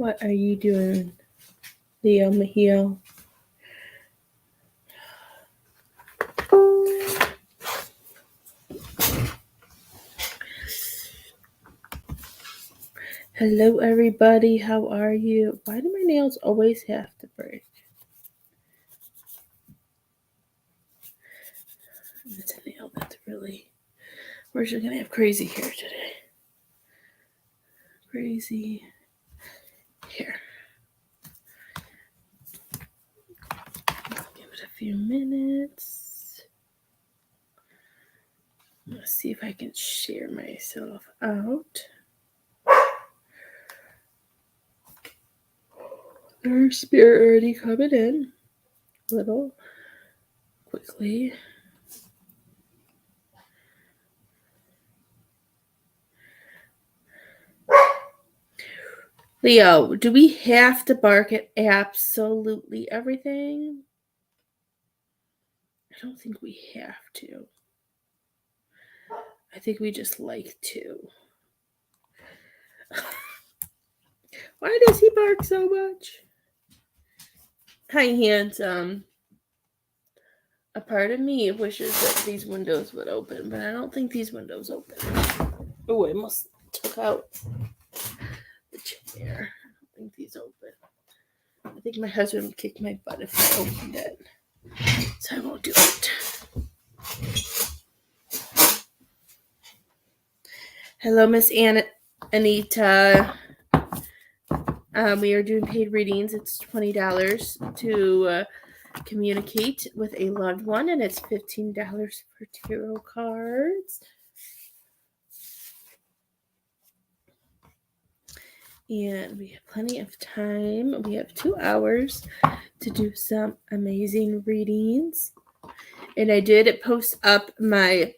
What are you doing, Leo Mejio? Hello, everybody. How are you? Why do my nails always have to break? It's a nail that's really... We're just going to have crazy hair today. Crazy hair. I'll give it a few minutes. Let's see if I can share myself out. There's spirit already coming in. A little quickly. Leo, do we have to bark at absolutely everything? I don't think we have to. I think we just like to. Why does he bark so much? Hi, handsome. A part of me wishes that these windows would open, but I don't think these windows open. Oh, I must took out the chair. I don't think these open. I think my husband would kick my butt if I opened it. So I won't do it. Hello, Miss Anita. We are doing paid readings. It's $20 to communicate with a loved one, and it's $15 for tarot cards. And we have plenty of time. We have 2 hours to do some amazing readings. And I did post up my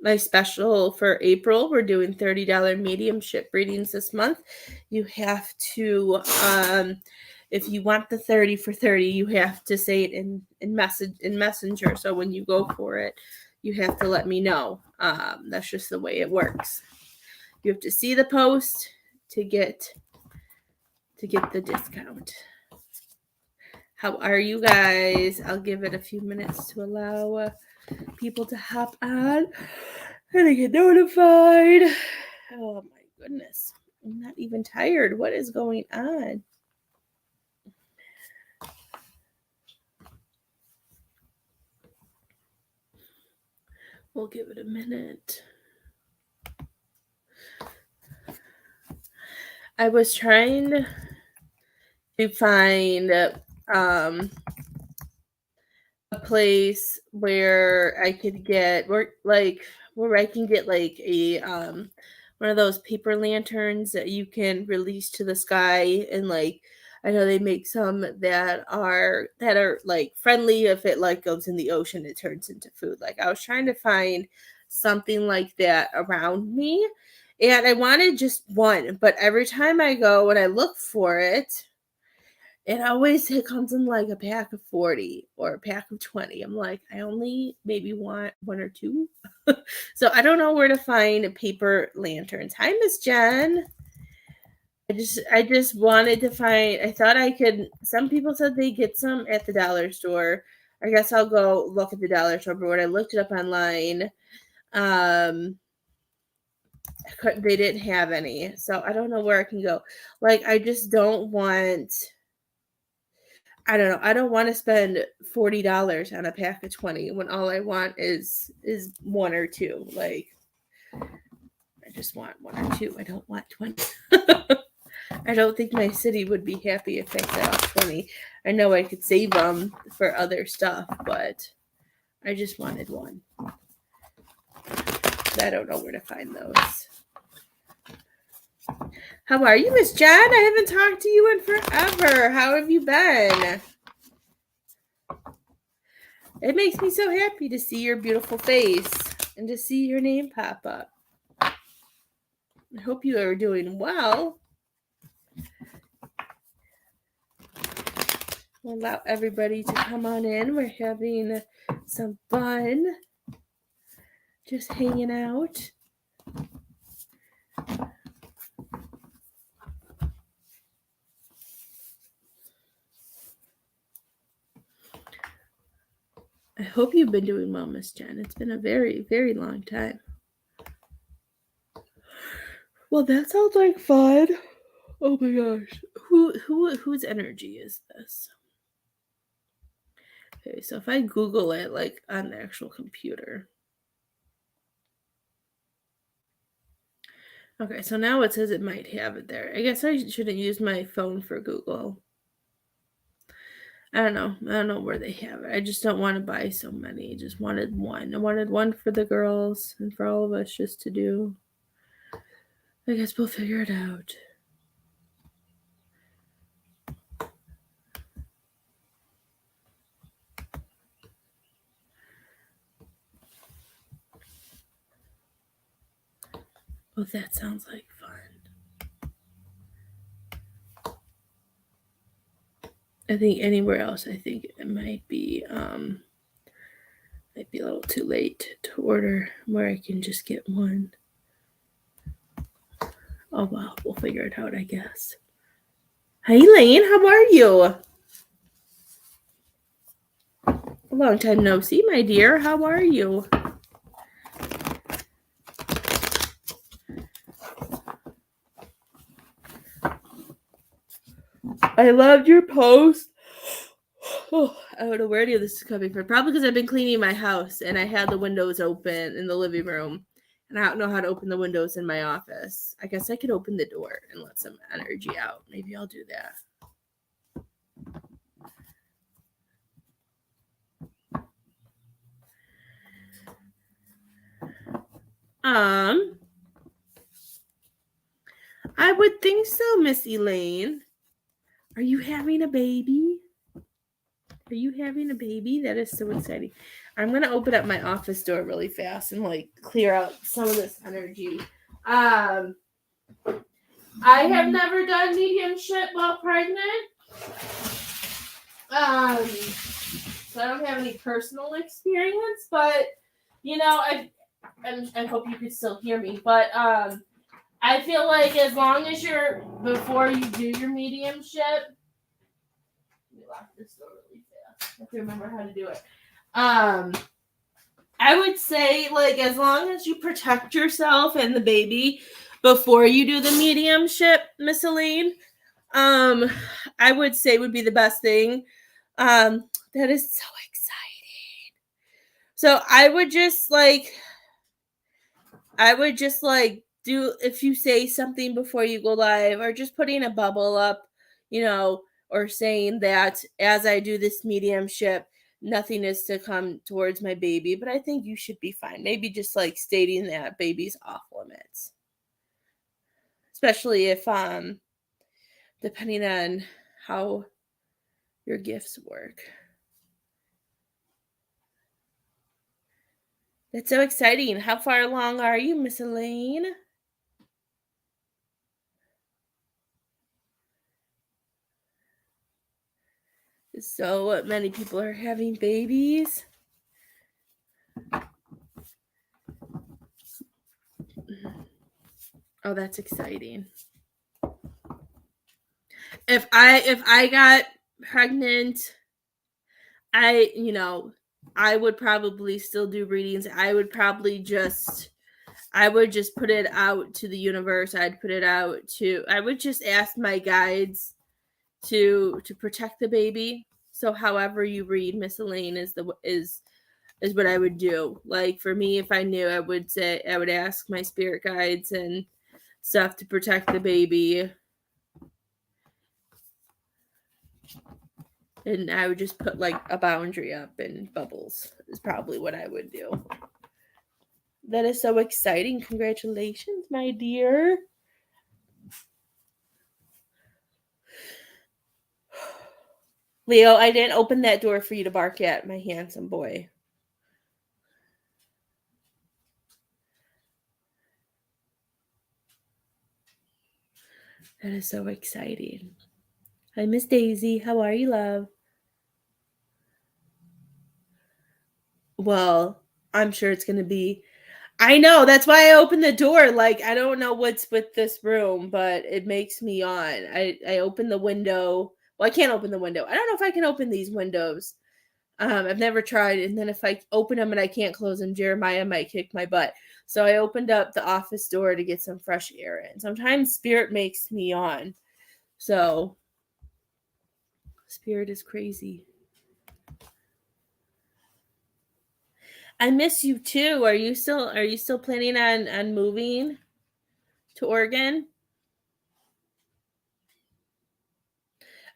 my special for April. We're doing $30 mediumship readings this month. You have to, if you want the 30 for 30, you have to say it in Messenger. So when you go for it, you have to let me know. That's just the way it works. You have to see the post to get the discount. How are you guys? I'll give it a few minutes to allow people to hop on and to get notified. Oh my goodness. I'm not even tired. What is going on? We'll give it a minute. I was trying to find a place where I could get where I can get like a one of those paper lanterns that you can release to the sky, and like I know they make some that are like friendly. If it like goes in the ocean, it turns into food. Like I was trying to find something like that around me, and I wanted just one, but every time I go and I look for it, it always comes in like a pack of 40 or a pack of 20. I'm like, I only maybe want 1 or 2. So I don't know where to find paper lanterns. Hi, Miss Jen. I just wanted to find, I thought I could, some people said they get some at the dollar store. I guess I'll go look at the dollar store, but when I looked it up online, they didn't have any. So I don't know where I can go. Like, I just don't want... I don't know. I don't want to spend $40 on a pack of 20 when all I want is 1 or 2. Like, I just want 1 or 2. I don't want 20. I don't think my city would be happy if I set off 20. I know I could save them for other stuff, but I just wanted 1. I don't know where to find those. How are you, Miss Jen? I haven't talked to you in forever. How have you been? It makes me so happy to see your beautiful face and to see your name pop up. I hope you are doing well. We'll allow everybody to come on in. We're having some fun. Just hanging out. I hope you've been doing well, Miss Jen. It's been a very, very long time. Well, that sounds like fun. Oh my gosh. Whose energy is this? Okay, so if I Google it like on the actual computer. Okay, so now it says it might have it there. I guess I shouldn't use my phone for Google. I don't know where they have it. I just don't want to buy so many. I just wanted one. I wanted one for the girls and for all of us just to do. I guess we'll figure it out. Oh, that sounds like fun. I think anywhere else, I think it might be a little too late to order where I can just get one. Oh well, we'll figure it out, I guess. Hey Lane, how are you? A long time no see, my dear. How are you? I loved your post. Oh, I don't know where any of this is coming from. Probably because I've been cleaning my house and I had the windows open in the living room. And I don't know how to open the windows in my office. I guess I could open the door and let some energy out. Maybe I'll do that. I would think so, Miss Elaine. Are you having a baby? Are you having a baby? That is so exciting. I'm going to open up my office door really fast and like clear out some of this energy. I have never done mediumship while pregnant. So I don't have any personal experience, but you know, I hope you could still hear me. But I feel like as long as before you do your mediumship, let me lock this door really fast. I have to remember how to do it. I would say like as long as you protect yourself and the baby before you do the mediumship, Miss Elaine, I would say would be the best thing. That is so exciting. So I would just do, if you say something before you go live, or just putting a bubble up, or saying that as I do this mediumship, nothing is to come towards my baby, but I think you should be fine. Maybe just like stating that baby's off limits. Especially if depending on how your gifts work. That's so exciting. How far along are you, Miss Elaine? So many people are having babies. Oh, that's exciting. If I got pregnant, I would probably still do readings. I would just put it out to the universe. I would just ask my guides to protect the baby. So however you read, Miss Elaine, is what I would do. Like for me, if I knew, I would ask my spirit guides and stuff to protect the baby. And I would just put like a boundary up and bubbles is probably what I would do. That is so exciting. Congratulations, my dear. Leo, I didn't open that door for you to bark at, my handsome boy. That is so exciting. Hi, Miss Daisy. How are you, love? Well, I'm sure it's going to be. I know. That's why I opened the door. Like, I don't know what's with this room, but it makes me yawn. I opened the window. Well, I can't open the window. I don't know if I can open these windows I've never tried. And then if I open them and I can't close them, Jeremiah might kick my butt. So I opened up the office door to get some fresh air in. Sometimes spirit makes me yawn. So spirit is crazy. I miss you too. Are you still planning on moving to Oregon?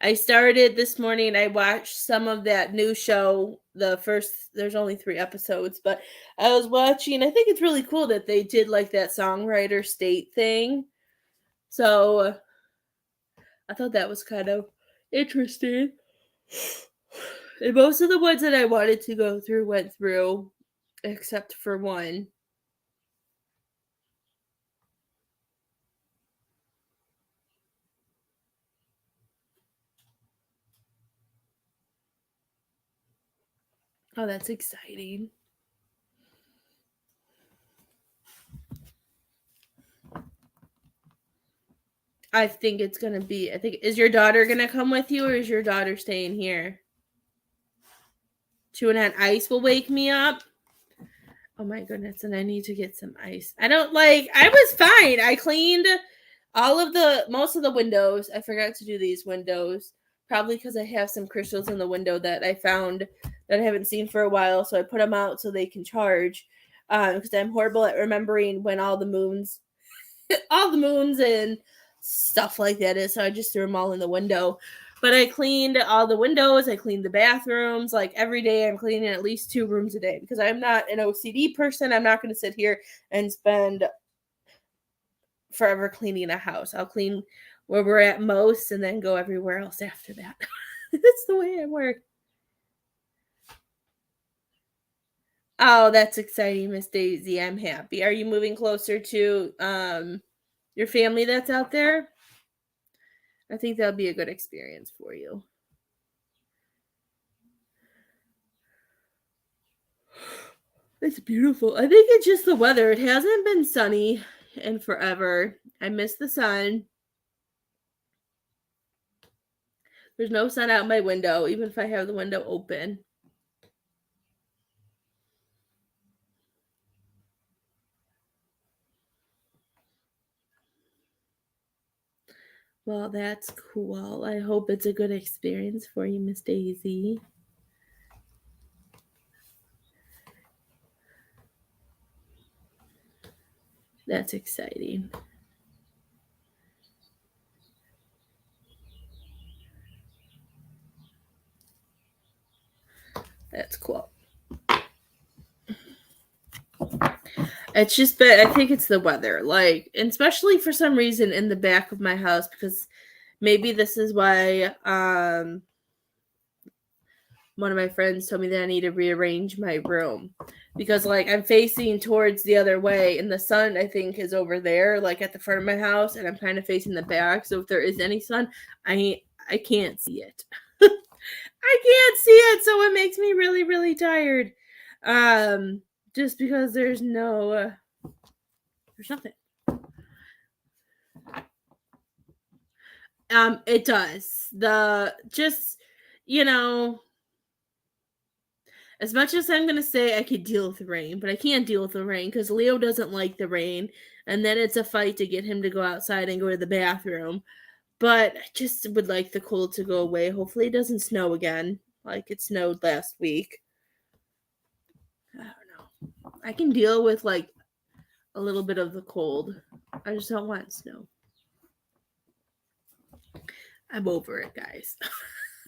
I started this morning. I watched some of that new show. There's only 3 episodes, but I was watching. I think it's really cool that they did like that songwriter state thing. So I thought that was kind of interesting. And most of the ones that I wanted to go through went through, except for one. Oh, that's exciting. I think is your daughter going to come with you, or is your daughter staying here? Chewing on ice will wake me up. Oh my goodness, and I need to get some ice. I was fine. I cleaned most of the windows. I forgot to do these windows, probably because I have some crystals in the window that I found that I haven't seen for a while. So I put them out so they can charge. Because I'm horrible at remembering when all the moons and stuff like that is. So I just threw them all in the window. But I cleaned all the windows. I cleaned the bathrooms. Like every day, I'm cleaning at least 2 rooms a day because I'm not an OCD person. I'm not going to sit here and spend forever cleaning a house. I'll clean where we're at most and then go everywhere else after that. That's the way I work. Oh, that's exciting, Miss Daisy. I'm happy. Are you moving closer to your family that's out there? I think that'll be a good experience for you. It's beautiful. I think it's just the weather. It hasn't been sunny in forever. I miss the sun. There's no sun out my window, even if I have the window open. Well, that's cool. I hope it's a good experience for you, Miss Daisy. That's exciting. That's cool. It's just been, I think it's the weather. Like, and especially for some reason in the back of my house, because maybe this is why one of my friends told me that I need to rearrange my room. Because like I'm facing towards the other way and the sun I think is over there, like at the front of my house, and I'm kind of facing the back. So if there is any sun, I can't see it. I can't see it, so it makes me really, really tired. Just because there's nothing. It does. You know, as much as I'm gonna say I could deal with the rain, but I can't deal with the rain because Leo doesn't like the rain, and then it's a fight to get him to go outside and go to the bathroom. But I just would like the cold to go away. Hopefully, it doesn't snow again, like it snowed last week. I don't know. I can deal with like a little bit of the cold. I just don't want snow. I'm over it, guys.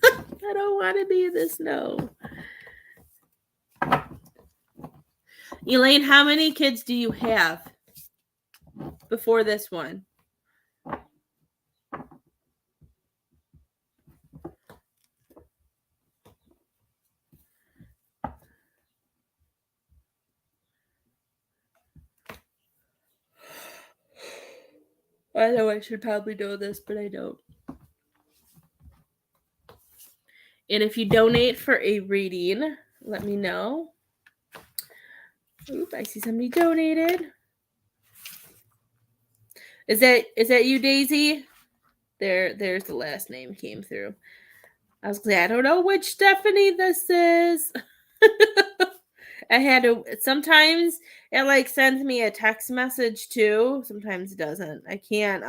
I don't want to be in the snow. Elaine, how many kids do you have before this one? I know I should probably know this, but I don't. And if you donate for a reading, let me know. Oop, I see somebody donated. Is that you, Daisy? There's the last name came through. I was like, I don't know which Stephanie this is. I had to sometimes it like sends me a text message too. Sometimes it doesn't. I can't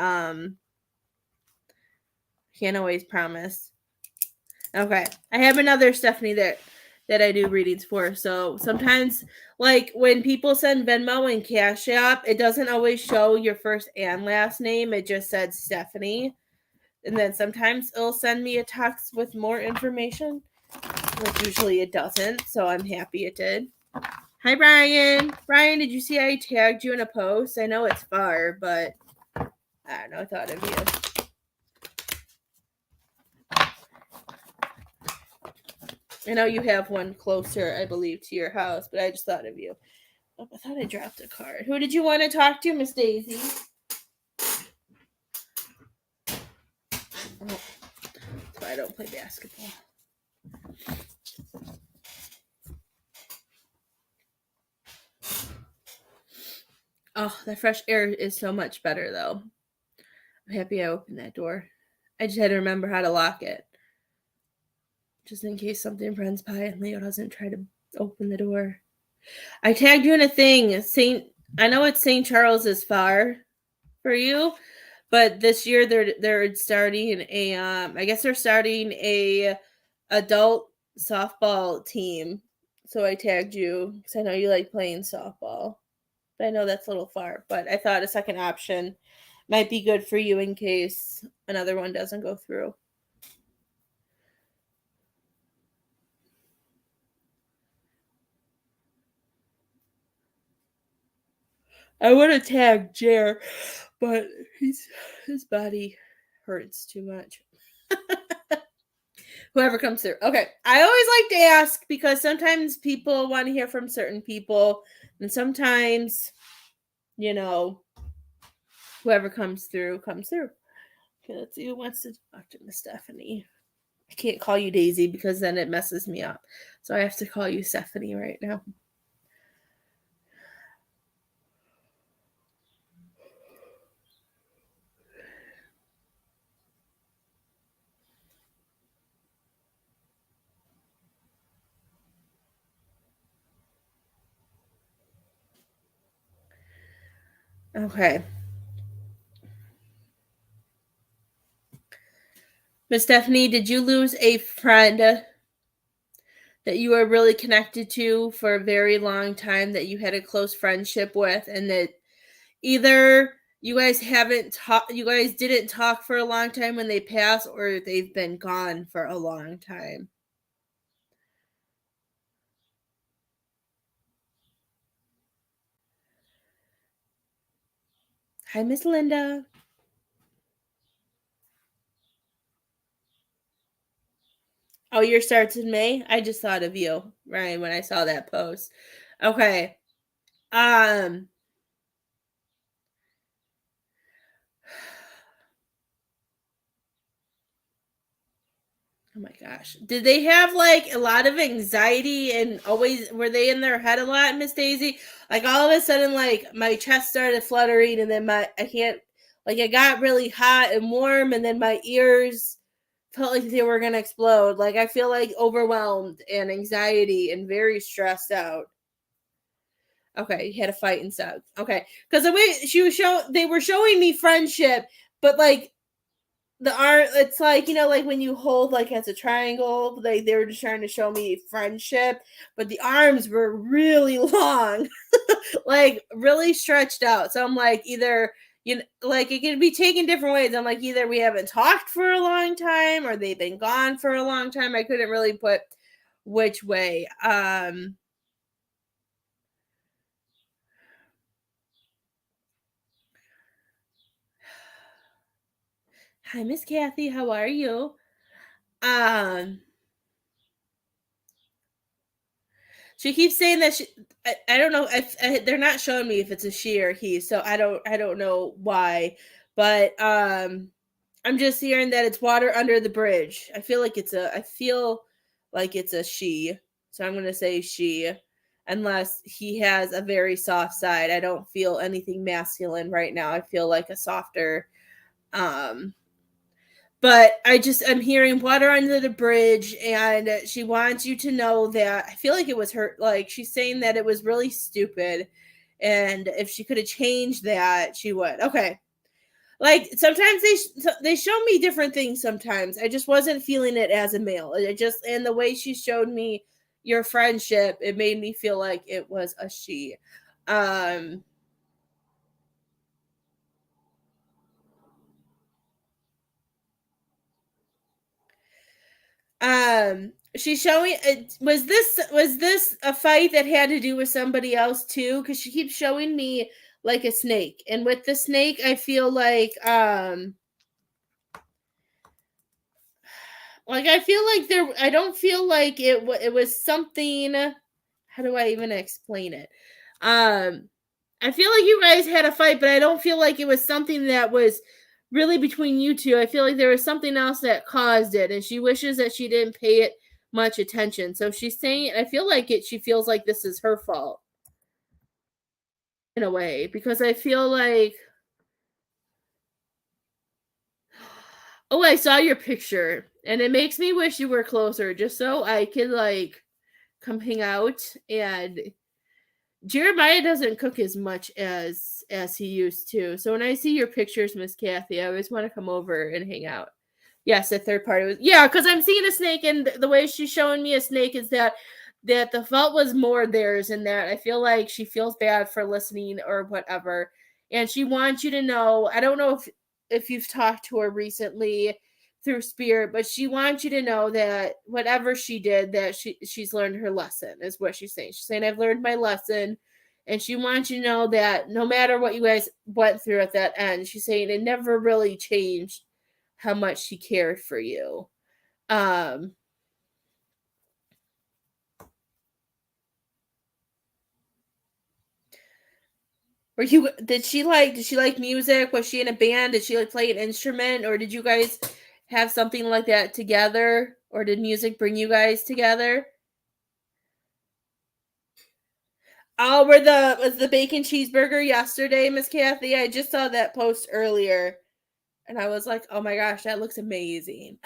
always promise. Okay. I have another Stephanie that I do readings for. So sometimes like when people send Venmo and Cash App, it doesn't always show your first and last name. It just said Stephanie. And then sometimes it'll send me a text with more information, which usually it doesn't. So I'm happy it did. Hi, Brian. Brian, did you see I tagged you in a post? I know it's far, but I don't know. I thought of you. I know you have one closer, I believe, to your house, but I just thought of you. Oh, I thought I dropped a card. Who did you want to talk to, Miss Daisy? Oh, that's why I don't play basketball. Oh, that fresh air is so much better, though. I'm happy I opened that door. I just had to remember how to lock it. Just in case something runs by and Leo doesn't try to open the door. I tagged you in a thing. I know it's St. Charles is far for you, but this year they're starting a I guess they're starting a adult softball team. So I tagged you because I know you like playing softball. But I know that's a little far, but I thought a second option might be good for you in case another one doesn't go through. I would have tagged Jer, but his body hurts too much. Whoever comes through. Okay. I always like to ask because sometimes people want to hear from certain people, and sometimes, whoever comes through comes through. Okay, let's see who wants to talk to Miss Stephanie. I can't call you Daisy because then it messes me up. So I have to call you Stephanie right now. Okay. Miss Stephanie, did you lose a friend that you were really connected to for a very long time, that you had a close friendship with, and that either you guys didn't talk for a long time when they passed, or they've been gone for a long time? Hi, Miss Linda. Oh, your starts in May? I just thought of you, Ryan, when I saw that post. Okay. Um Oh my gosh. Did they have like a lot of anxiety and always were they in their head a lot, Miss Daisy? Like all of a sudden like my chest started fluttering, and then I can't, like it got really hot and warm, and then my ears felt like they were going to explode. Like I feel like overwhelmed and anxiety and very stressed out. Okay, you had a fight and stuff. Okay. Cuz the way they were showing me friendship, but like the arm, it's like, like when you hold like as a triangle, like they were just trying to show me friendship, but the arms were really long. Like really stretched out. So I'm like, either like it can be taken different ways. I'm like, either we haven't talked for a long time or they've been gone for a long time. I couldn't really put which way. Hi, Miss Kathy, how are you? um She keeps saying that I don't know if they're not showing me if it's a she or he, so I don't know why, but I'm just hearing that it's water under the bridge. I feel like it's a she, so I'm gonna say she, unless he has a very soft side. I don't feel anything masculine right now. I feel like a softer, um, But I'm hearing water under the bridge, and she wants you to know that I feel like it was her, like she's saying that it was really stupid, and if she could have changed that, she would. Okay. Like sometimes they show me different things sometimes. I just wasn't feeling it as a male. It just, and the way she showed me your friendship, it made me feel like it was a she. Um she's showing, was this a fight that had to do with somebody else too, because she keeps showing me like a snake, and with the snake I feel like I feel like I don't feel like it was something. How do I even explain it? um I feel like you guys had a fight, but I don't feel like it was something that was really between you two. I feel like there was something else that caused it, and she wishes that she didn't pay it much attention. So she's saying, I feel like she feels like this is her fault in a way, because I feel like, oh, I saw your picture, and it makes me wish you were closer, just so I could like come hang out. And Jeremiah doesn't cook as much as he used to. So when I see your pictures, Miss Kathy, I always want to come over and hang out. Yes, the third party was, yeah, because I'm seeing a snake, and the way she's showing me a snake is that the fault was more theirs, and that I feel like she feels bad for listening or whatever, and she wants you to know. I don't know if you've talked to her recently through spirit, but she wants you to know that whatever she did, that she's learned her lesson, is what she's saying. She's saying, I've learned my lesson, and she wants you to know that no matter what you guys went through at that end, she's saying it never really changed how much she cared for you. Um were you did she like music? Was she in a band? Did she like play an instrument, or did you guys have something like that together, or did music bring you guys together? Oh, was the bacon cheeseburger yesterday, Miss Kathy? I just saw that post earlier, and I was like, "Oh my gosh, that looks amazing."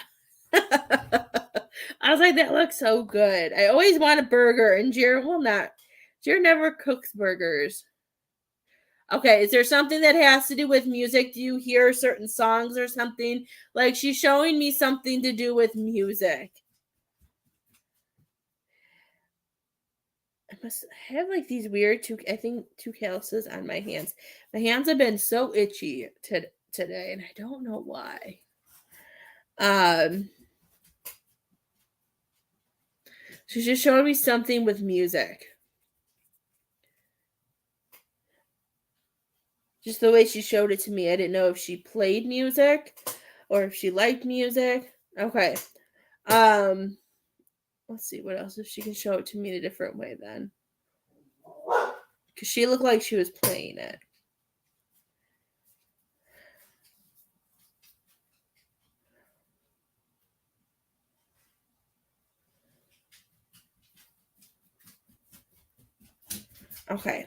I was like, "That looks so good." I always want a burger, and Jared will not. Jared never cooks burgers. Okay, is there something that has to do with music? Do you hear certain songs or something? Like she's showing me something to do with music. I must have like these weird two calluses on my hands. My hands have been so itchy today, and I don't know why. Um, she's just showing me something with music. Just the way she showed it to me, I didn't know if she played music or if she liked music. Okay. Um, let's see what else if she can show it to me in a different way then. Because she looked like she was playing it. Okay.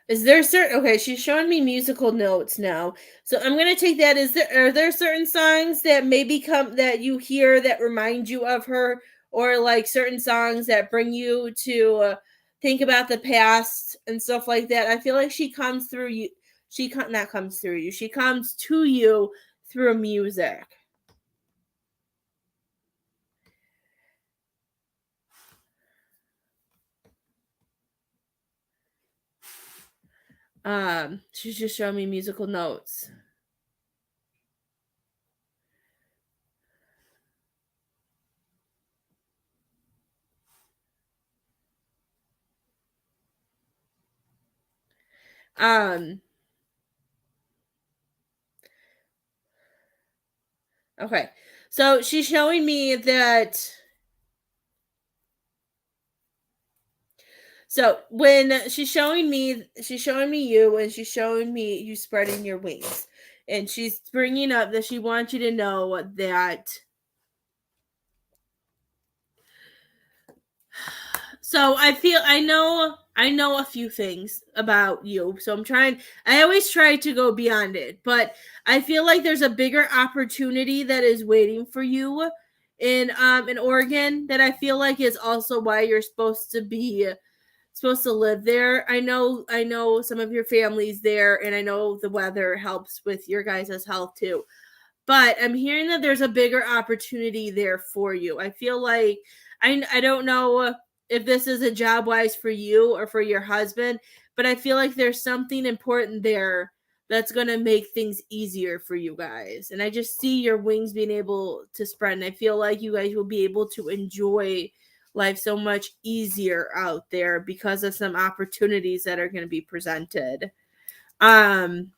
Is there certain okay, she's showing me musical notes now. So I'm gonna take that. Are there certain songs that maybe come that you hear that remind you of her, or like certain songs that bring you to think about the past and stuff like that? I feel like she comes through you. Not comes through you. She comes to you through music. She's just showing me musical notes. Um, okay. So she's showing me that. So when she's showing me you, and she's showing me you spreading your wings, and she's bringing up that she wants you to know that. So I I know a few things about you, so I always try to go beyond it, but I feel like there's a bigger opportunity that is waiting for you in Oregon that I feel like is also why you're supposed to live there. I know some of your family's there, and I know the weather helps with your guys' health too. But I'm hearing that there's a bigger opportunity there for you. I feel like I don't know if this is a job wise for you or for your husband, but I feel like there's something important there that's going to make things easier for you guys. And I just see your wings being able to spread, and I feel like you guys will be able to enjoy life so much easier out there because of some opportunities that are going to be presented. Um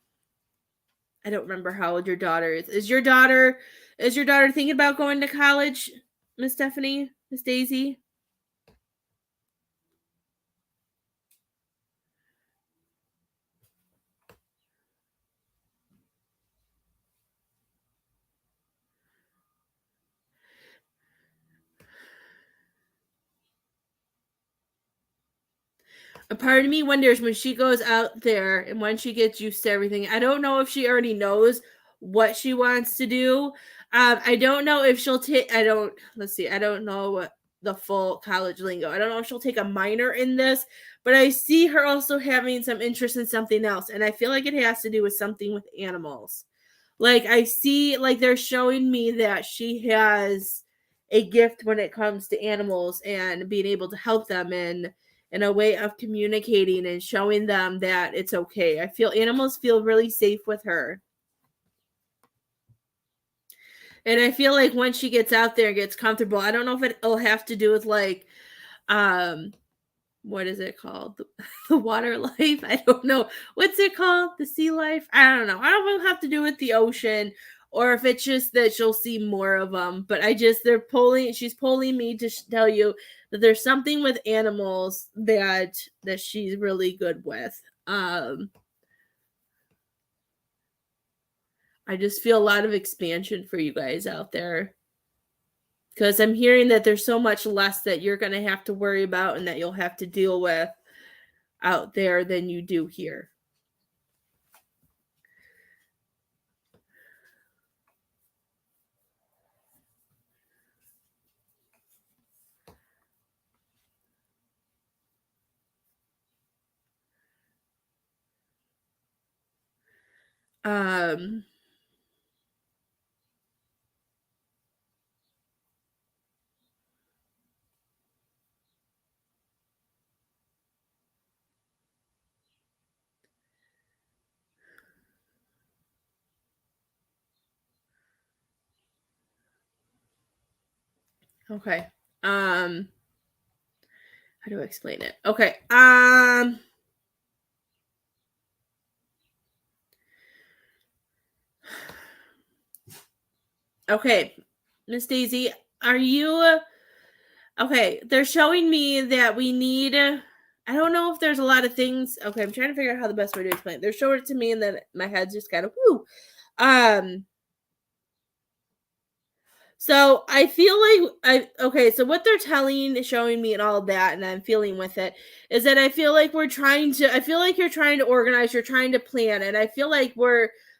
I don't remember how old your daughter is. Is your daughter thinking about going to college, Miss Stephanie, Miss Daisy? A part of me wonders when she goes out there and when she gets used to everything. I don't know if she already knows what she wants to do. I don't know if she'll take. I don't. Let's see. I don't know what the full college lingo. I don't know if she'll take a minor in this, but I see her also having some interest in something else, and I feel like it has to do with something with animals. Like I see, like they're showing me that she has a gift when it comes to animals and being able to help them in a way of communicating and showing them that it's okay. I feel animals feel really safe with her. And I feel like when she gets out there and gets comfortable, I don't know if it'll have to do with like um what is it called? The water life? I don't know. What's it called? The sea life? I don't know. I don't know if it'll have to do with the ocean or if it's just that she'll see more of them. But she's pulling me to tell you that there's something with animals that she's really good with. I just feel a lot of expansion for you guys out there because I'm hearing that there's so much less that you're going to have to worry about and that you'll have to deal with out there than you do here. Um okay. How do I explain it? Okay. Okay. Miss Daisy, are you okay? They're showing me that we need I don't know if there's a lot of things. Okay, I'm trying to figure out how the best way to explain it. They're showing it to me and then my head's just kind of whoo. Um So I feel like so what they're showing me and all of that, and I'm feeling with it, is that I feel like you're trying to organize, you're trying to plan, and I feel like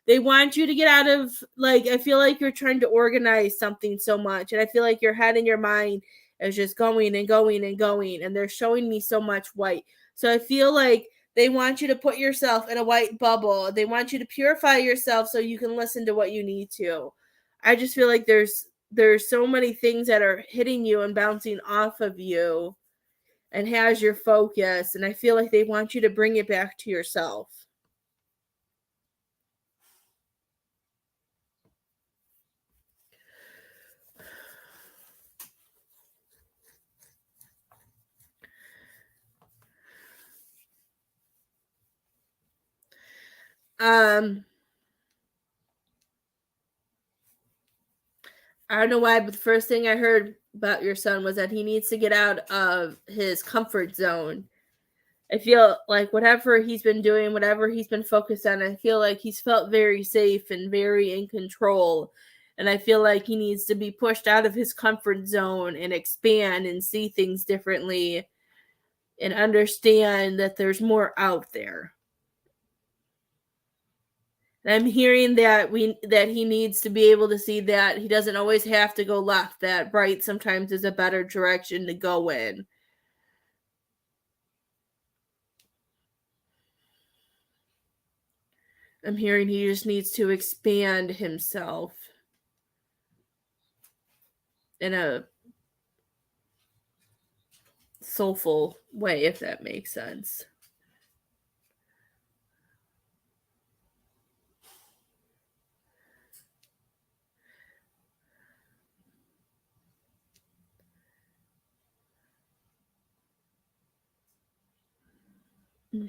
they want you to get out of, like, I feel like you're trying to organize something so much, and I feel like your head and your mind is just going and going and going, and they're showing me so much white. So I feel like they want you to put yourself in a white bubble. They want you to purify yourself so you can listen to what you need to. I just feel like there's so many things that are hitting you and bouncing off of you and has your focus, and I feel like they want you to bring it back to yourself. um I don't know why, but the first thing I heard about your son was that he needs to get out of his comfort zone. I feel like whatever he's been doing, whatever he's been focused on, I feel like he's felt very safe and very in control. And I feel like he needs to be pushed out of his comfort zone and expand and see things differently and understand that there's more out there. And I'm hearing that he needs to be able to see that he doesn't always have to go left, that right sometimes is a better direction to go in. I'm hearing he just needs to expand himself in a soulful way, if that makes sense.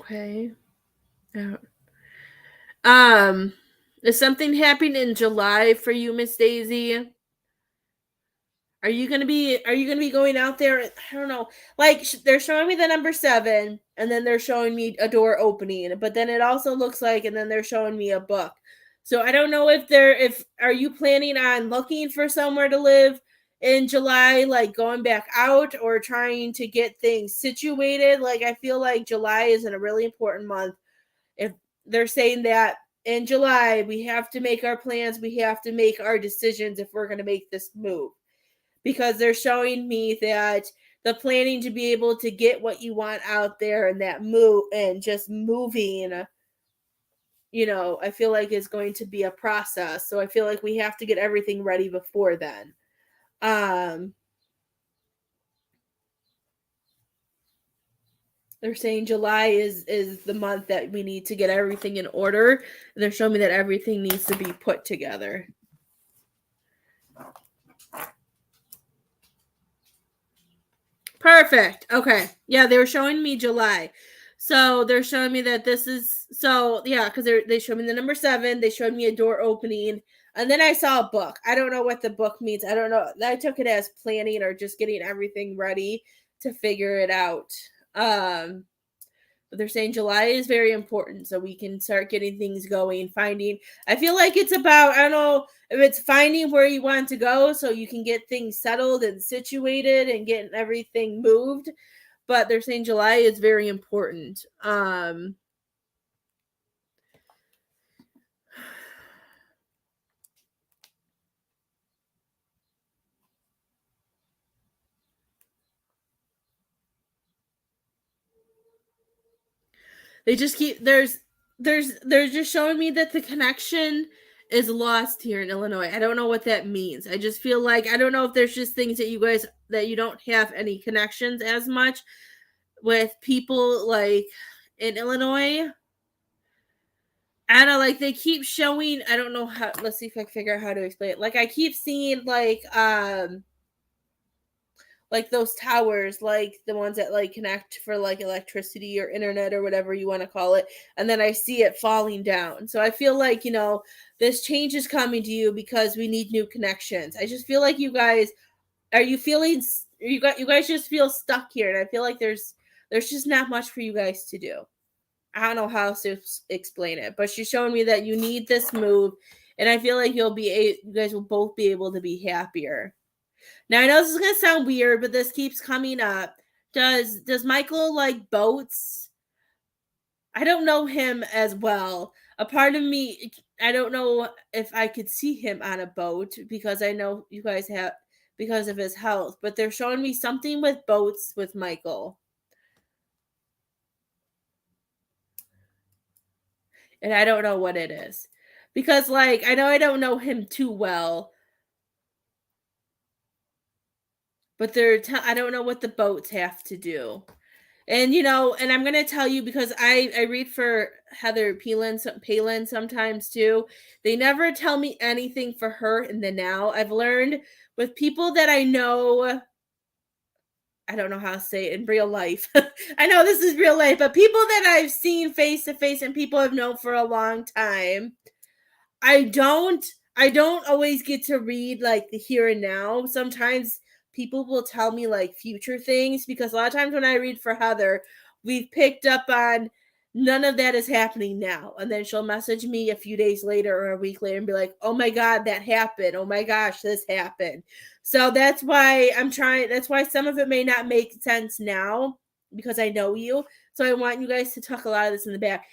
Okay. Is something happening in July for you, Miss Daisy? Are you gonna be going out there? I don't know. Like they're showing me the number 7, and then they're showing me a door opening, but then it also looks like, and then they're showing me a book. So I don't know if are you planning on looking for somewhere to live in July, like going back out or trying to get things situated? Like I feel like July is a really important month. If they're saying that in July we have to make our plans, we have to make our decisions if we're going to make this move, because they're showing me that the planning to be able to get what you want out there and that move and just moving, I feel like is going to be a process. So I feel like we have to get everything ready before then. They're saying July is the month that we need to get everything in order. They're showing me that everything needs to be put together. Perfect. Okay. Yeah, they were showing me July. So they're showing me that this is because they showed me the number 7. They showed me a door opening, and then I saw a book. I don't know what the book means. I don't know. I took it as planning or just getting everything ready to figure it out. But they're saying July is very important, so we can start getting things going, finding. I feel like it's about, I don't know if it's finding where you want to go so you can get things settled and situated and getting everything moved. But they're saying July is very important. They just keep they're just showing me that the connection is lost here in Illinois. I don't know what that means. I just feel like I don't know if there's just things that you don't have any connections as much with people like in Illinois. I don't know, like they keep showing, I don't know how, let's see if I can figure out how to explain it. Like I keep seeing like those towers, like the ones that like connect for like electricity or internet or whatever you want to call it, and then I see it falling down. So I feel like, this change is coming to you because we need new connections. I just feel like you guys, are you feeling, you guys just feel stuck here, and I feel like there's just not much for you guys to do. I don't know how else to explain it, but she's showing me that you need this move, and I feel like you guys will both be able to be happier. Now I know this is gonna sound weird, but this keeps coming up. Does Michael like boats? I don't know him as well. A part of me, I don't know if I could see him on a boat because I know you guys have, because of his health, but they're showing me something with boats with Michael. And I don't know what it is. Because like I know I don't know him too well, but I don't know what the boats have to do. And and I'm gonna tell you because I read for Heather Palin sometimes too. They never tell me anything for her in the now. I've learned with people that I know. I don't know how to say it in real life. I know this is real life, but people that I've seen face to face and people I've known for a long time, I don't always get to read like the here and now. Sometimes people will tell me like future things because a lot of times when I read for Heather, we've picked up on none of that is happening now. And then she'll message me a few days later or a week later and be like, "Oh my god, that happened. Oh my gosh, this happened." So that's why that's why some of it may not make sense now. because I know you. So I want you guys to tuck a lot of this in the back.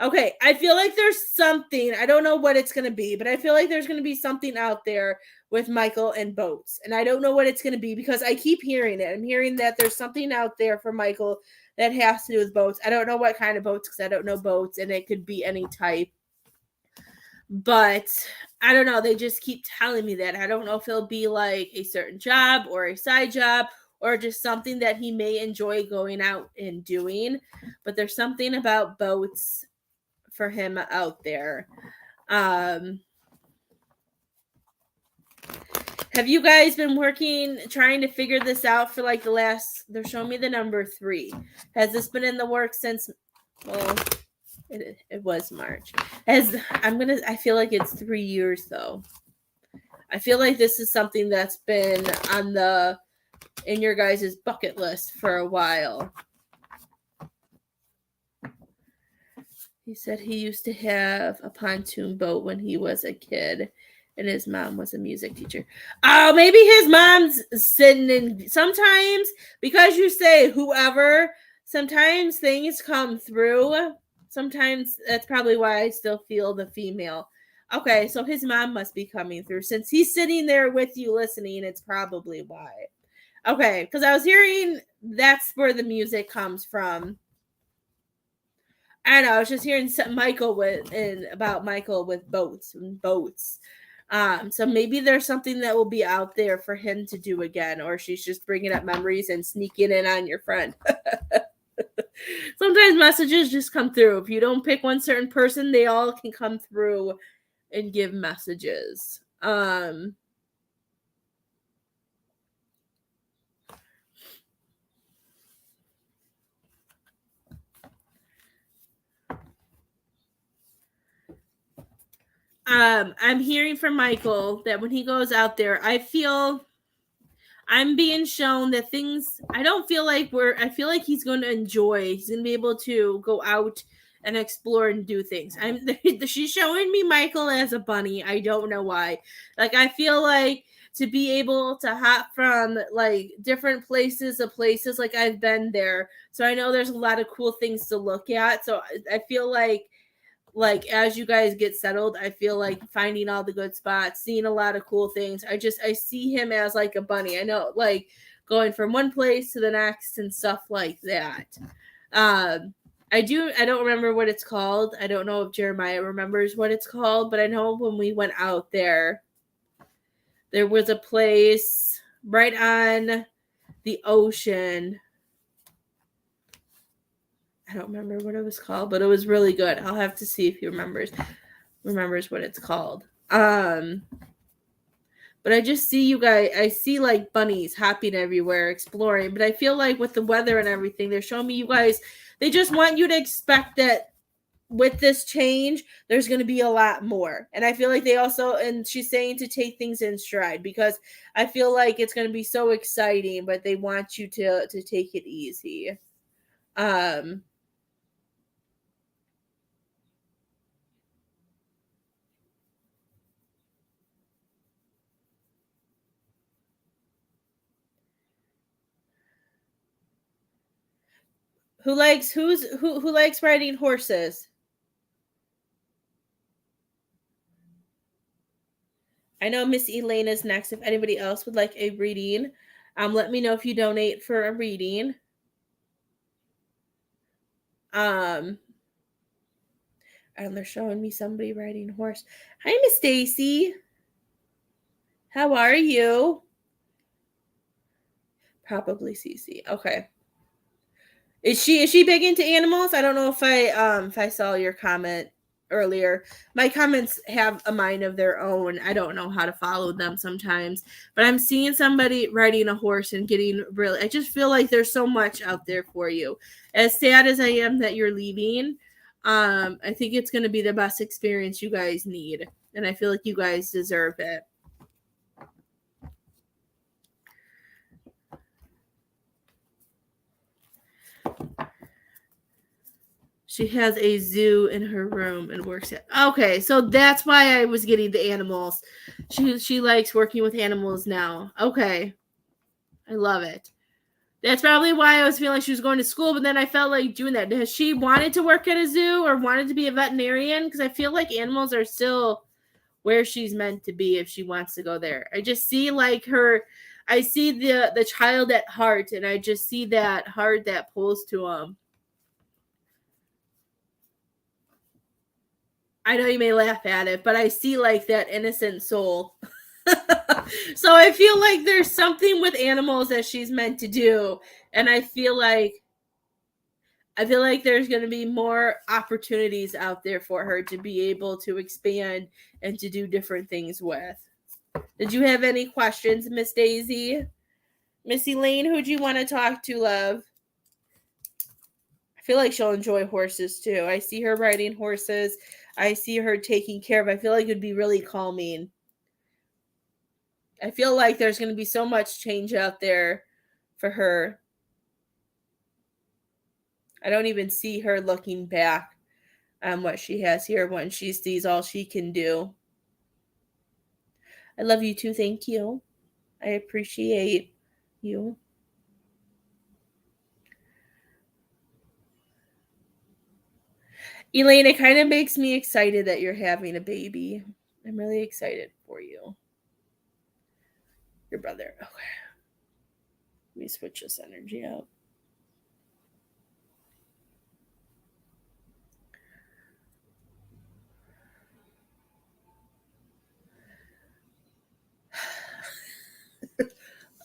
Okay, I feel like there's something. I don't know what it's going to be, but I feel like there's going to be something out there with Michael and boats. And I don't know what it's going to be because I keep hearing it. I'm hearing that there's something out there for Michael that has to do with boats. I don't know what kind of boats because I don't know boats, and it could be any type. But I don't know. They just keep telling me that. I don't know if it'll be like a certain job or a side job or just something that he may enjoy going out and doing. But there's something about boats for him out there. Have you guys been trying to figure this out for like they're showing me the number 3. Has this been in the works since, well, it was March. I feel like it's 3 years though. I feel like this is something that's been in your guys' bucket list for a while. He said he used to have a pontoon boat when he was a kid, and his mom was a music teacher. Oh, maybe his mom's sitting in. Sometimes, because you say whoever, sometimes things come through. Sometimes that's probably why I still feel the female. Okay, so his mom must be coming through. Since he's sitting there with you listening, it's probably why. Okay, because I was hearing that's where the music comes from. I know, I was just hearing about Michael with boats. So maybe there's something that will be out there for him to do again, or she's just bringing up memories and sneaking in on your friend. Sometimes messages just come through. If you don't pick one certain person, they all can come through and give messages. I'm hearing from Michael that when he goes out there, I feel I'm being shown that I feel like he's going to enjoy. He's going to be able to go out and explore and do things. She's showing me Michael as a bunny. I don't know why. Like, I feel like to be able to hop from like different places to places, like I've been there. So I know there's a lot of cool things to look at. So I feel like as you guys get settled, I feel like finding all the good spots, seeing a lot of cool things. I see him as like a bunny. I know, like going from one place to the next and stuff like that. I don't remember what it's called. I don't know if Jeremiah remembers what it's called, but I know when we went out there was a place right on the ocean. I don't remember what it was called, but it was really good. I'll have to see if he remembers what it's called. But I just see you guys, I see like bunnies hopping everywhere, exploring. But I feel like with the weather and everything, they're showing me you guys, they just want you to expect that with this change, there's going to be a lot more. And I feel like and she's saying to take things in stride, because I feel like it's going to be so exciting, but they want you to take it easy. Who likes riding horses? I know Miss Elena's next. If anybody else would like a reading, let me know if you donate for a reading. And they're showing me somebody riding a horse. Hi, Miss Stacy. How are you? Probably Cece. Okay. Is she big into animals? I don't know if I saw your comment earlier. My comments have a mind of their own. I don't know how to follow them sometimes, but I'm seeing somebody riding a horse and getting I just feel like there's so much out there for you. As sad as I am that you're leaving, I think it's going to be the best experience you guys need, and I feel like you guys deserve it. She has a zoo in her room and works at. Okay, so that's why I was getting the animals. She likes working with animals now. Okay, I love it. That's probably why I was feeling like she was going to school, but then I felt like doing that. Has she wanted to work at a zoo or wanted to be a veterinarian? Because I feel like animals are still where she's meant to be if she wants to go there. I just see like her, I see the child at heart, and I just see that heart that pulls to him. I know you may laugh at it, but I see like that innocent soul. So I feel like there's something with animals that she's meant to do, and I feel like there's going to be more opportunities out there for her to be able to expand and to do different things with. Did you have any questions, Miss Daisy? Miss Elaine, who do you want to talk to, love? I feel like she'll enjoy horses too. I see her riding horses. I see her taking care of. I feel like it would be really calming. I feel like there's going to be so much change out there for her. I don't even see her looking back on what she has here when she sees all she can do. I love you too. Thank you. I appreciate you. Elaine, it kind of makes me excited that you're having a baby. I'm really excited for you. Your brother. Okay. Let me switch this energy out.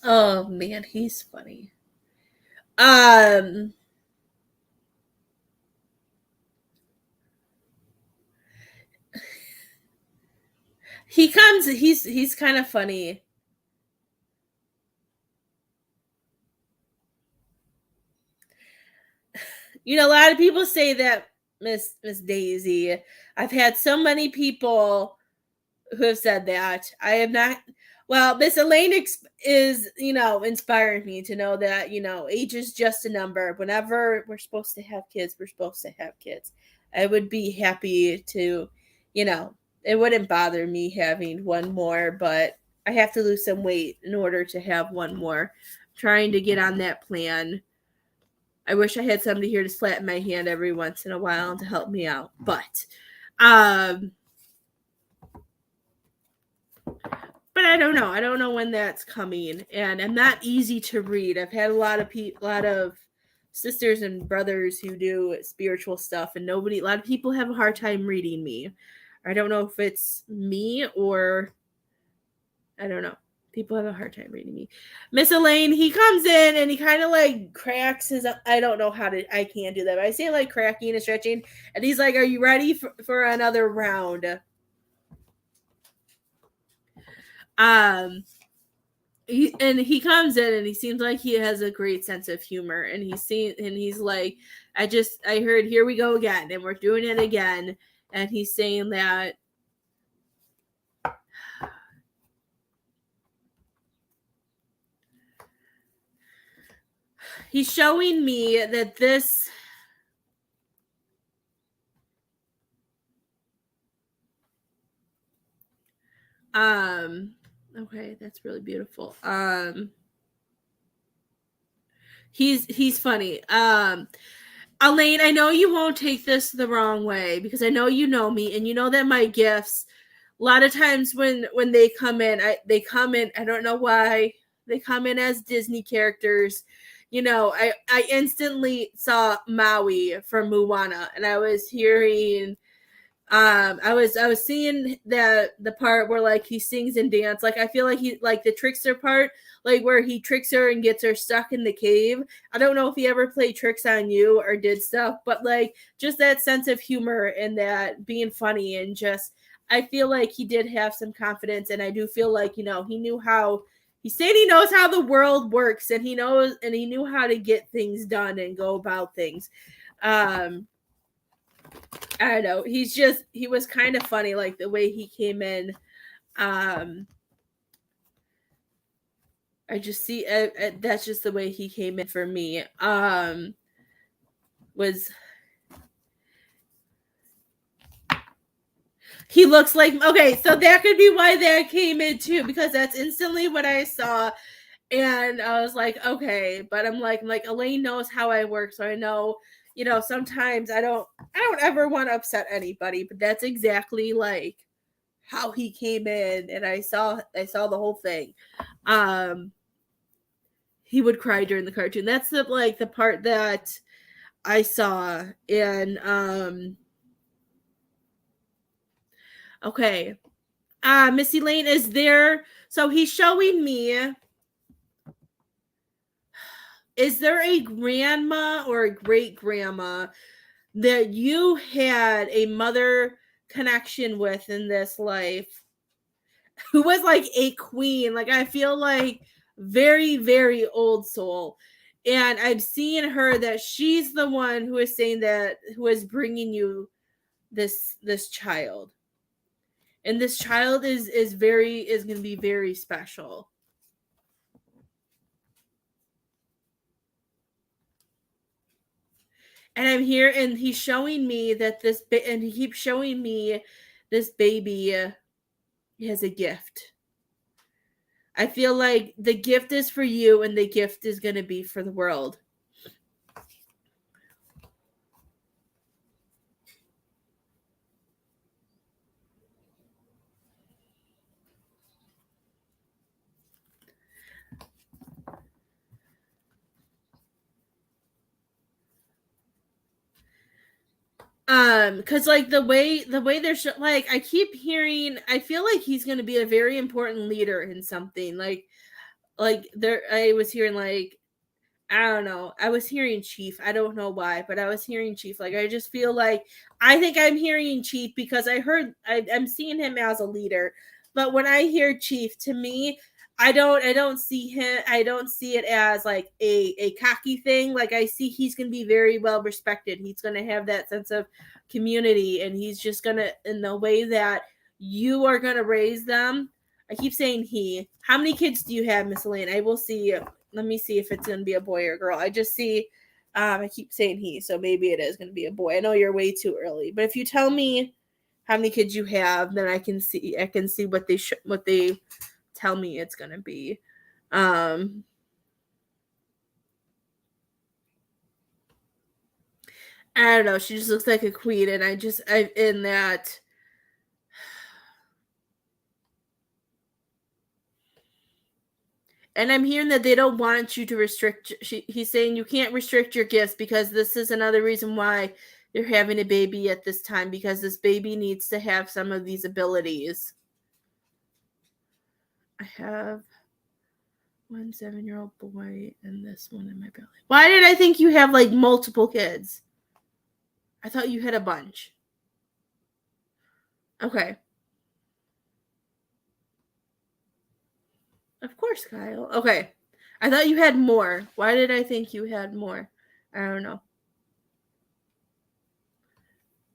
Oh man, he's funny. He comes, he's kind of funny. You know, a lot of people say that, Miss Daisy. I've had so many people who have said that. I have not. Well, Miss Elaine is, inspiring me to know that, age is just a number. Whenever we're supposed to have kids, we're supposed to have kids. I would be happy to, it wouldn't bother me having one more, but I have to lose some weight in order to have one more. Trying to get on that plan. I wish I had somebody here to slap my hand every once in a while to help me out. But I don't know. I don't know when that's coming, and I'm not easy to read. I've had a lot of sisters and brothers who do spiritual stuff, and a lot of people have a hard time reading me. I don't know if it's me or I don't know. People have a hard time reading me. Miss Elaine, he comes in and he kind of like cracks his. I don't know how to. I can't do that. But I say like cracking and stretching, and he's like, "Are you ready for another round?" He comes in and he seems like he has a great sense of humor, and he's like, I heard, here we go again, and we're doing it again, and he's saying that he's showing me that this okay, that's really beautiful. He's funny. Elaine, I know you won't take this the wrong way because I know you know me and you know that my gifts, a lot of times when they come in, I don't know why, they come in as Disney characters. I instantly saw Maui from Moana, and I was hearing I was seeing the part where like he sings and dance. Like I feel like he like the trickster part, like where he tricks her and gets her stuck in the cave. I don't know if he ever played tricks on you or did stuff, but like just that sense of humor and that being funny, and just I feel like he did have some confidence, and I do feel like, he knew how, he said he knows how the world works, and he knew how to get things done and go about things. I don't know. He was kind of funny, like the way he came in. I just see that's just the way he came in for me. Was he looks like, okay, so that could be why that came in too, because that's instantly what I saw. And I was like, okay, but I'm like Elaine knows how I work, so I know, sometimes I don't ever want to upset anybody, but that's exactly like how he came in, and I saw the whole thing. Um he would cry during the cartoon. That's the part that I saw. And okay. Missy Lane is there. So he's showing me, is there a grandma or a great grandma that you had a mother connection with in this life who was like a queen? Like, I feel like very, very old soul. And I've seen her that she's the one who is saying that, who is bringing you this child. And this child is going to be very special. And I'm here, and he's showing me that and he keeps showing me this baby has a gift. I feel like the gift is for you, and the gift is going to be for the world. Because like the way they're like, I keep hearing, I feel like he's going to be a very important leader in something. Like there, I was hearing like, I don't know. I was hearing Chief. I don't know why, but I was hearing Chief. Like, I just feel like, I think I'm hearing Chief because I'm seeing him as a leader. But when I hear Chief, to me, I don't see him. I don't see it as like a cocky thing. Like, I see he's gonna be very well respected. He's gonna have that sense of community, and he's just gonna, in the way that you are gonna raise them. I keep saying he. How many kids do you have, Miss Elaine? I will see. Let me see if it's going to be a boy or a girl. I just see, I keep saying he, so maybe it is going to be a boy. I know you're way too early, but if you tell me how many kids you have, then I can see what they tell me it's going to be. Um, I don't know. She just looks like a queen, and I in that. And I'm hearing that they don't want you to restrict. He's saying you can't restrict your gifts, because this is another reason why you're having a baby at this time, because this baby needs to have some of these abilities. I have 1 7-year-old boy and this one in my belly. Why did I think you have like multiple kids? I thought you had a bunch. Okay. Of course, Kyle. Okay. I thought you had more. Why did I think you had more? I don't know.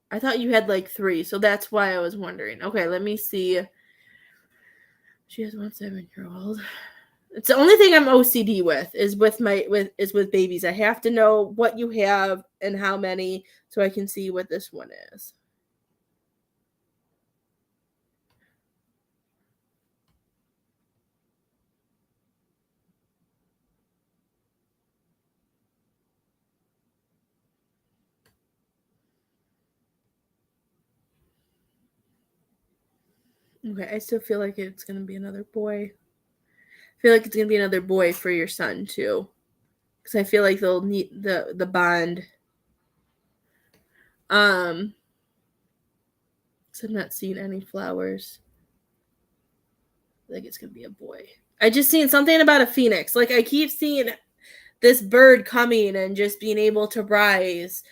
I thought you had like 3, so that's why I was wondering. Okay, let me see. She has 1 7-year-old. It's the only thing I'm OCD with is with babies. I have to know what you have and how many, so I can see what this one is. Okay, I still feel like it's gonna be another boy. I feel like it's gonna be another boy for your son too, because I feel like they'll need the bond. So I'm not seeing any flowers. I think it's gonna be a boy. I just seen something about a phoenix. Like, I keep seeing this bird coming and just being able to rise.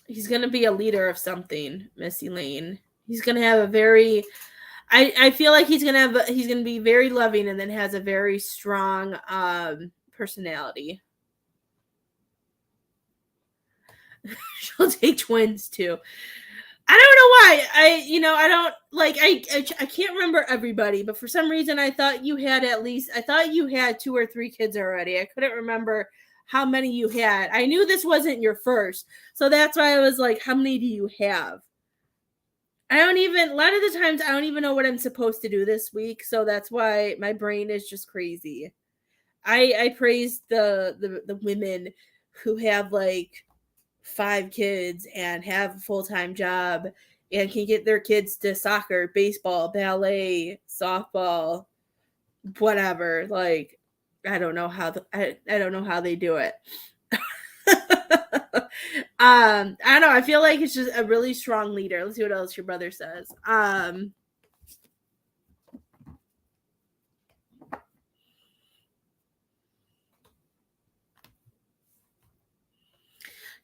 He's gonna be a leader of something, Missy Lane. He's gonna have a very, I feel like he's gonna be very loving, and then has a very strong personality. She'll take twins too. I don't know why. I don't like. I can't remember everybody, but for some reason, I thought you had at least. I thought you had 2 or 3 kids already. I couldn't remember how many you had. I knew this wasn't your first, so that's why I was like, "How many do you have?" a lot of the times I don't even know what I'm supposed to do this week, so that's why my brain is just crazy. I praise the women who have like 5 kids and have a full-time job and can get their kids to soccer, baseball, ballet, softball, whatever. Like I don't know how I don't know how they do it. I don't know. I feel like it's just a really strong leader. Let's see what else your brother says.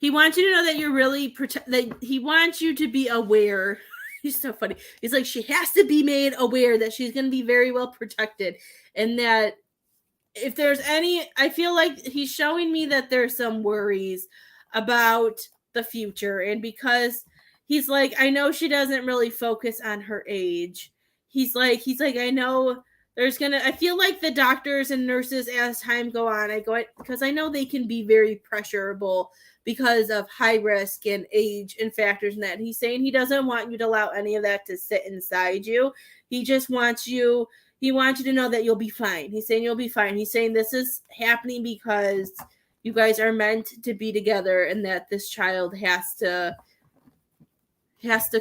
He wants you to know that you're really that he wants you to be aware. He's so funny. He's like, she has to be made aware that she's going to be very well protected, and that if there's any, I feel like he's showing me that there's some worries about the future. And because he's like, I know she doesn't really focus on her age. He's like, I know I feel like the doctors and nurses as time go on, because I know they can be very pressurable because of high risk and age and factors in that. And he's saying he doesn't want you to allow any of that to sit inside you. He just wants you to know that you'll be fine. He's saying you'll be fine. He's saying this is happening because you guys are meant to be together, and that this child has to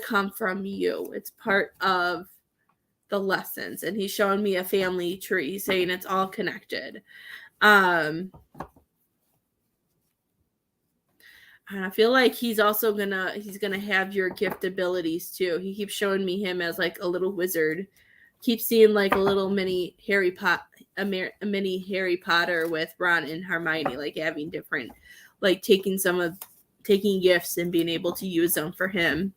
come from you. It's part of the lessons. And he's showing me a family tree. He's saying it's all connected. I feel like he's also gonna have your gift abilities too. He keeps showing me him as like a little wizard. Keep seeing like a little mini Harry Potter with Ron and Hermione, like having different, like taking gifts and being able to use them for him.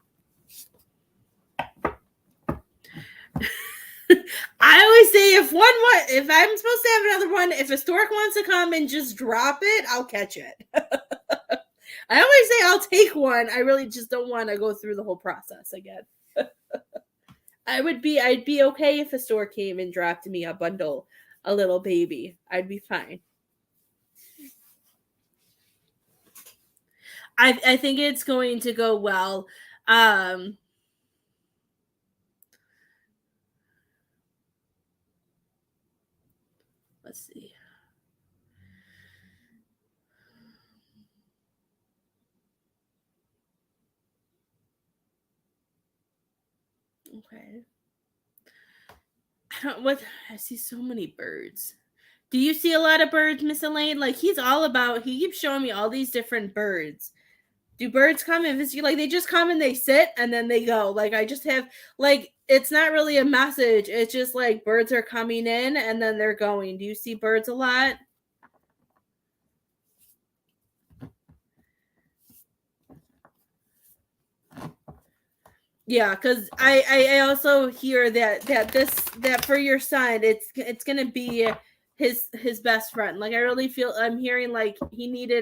I always say if I'm supposed to have another one, if a stork wants to come and just drop it, I'll catch it. I always say I'll take one. I really just don't want to go through the whole process again. I'd be okay if a store came and dropped me a little baby. I'd be fine. I think it's going to go well. Let's see. Okay. I see so many birds. Do you see a lot of birds, Miss Elaine? Like he keeps showing me all these different birds. Do birds come and visit you? Like they just come and they sit and then they go. Like I just have like it's not really a message. It's just like birds are coming in and then they're going. Do you see birds a lot? Yeah, because I also hear that for your son, it's gonna be his best friend. Like I really feel I'm hearing like he needs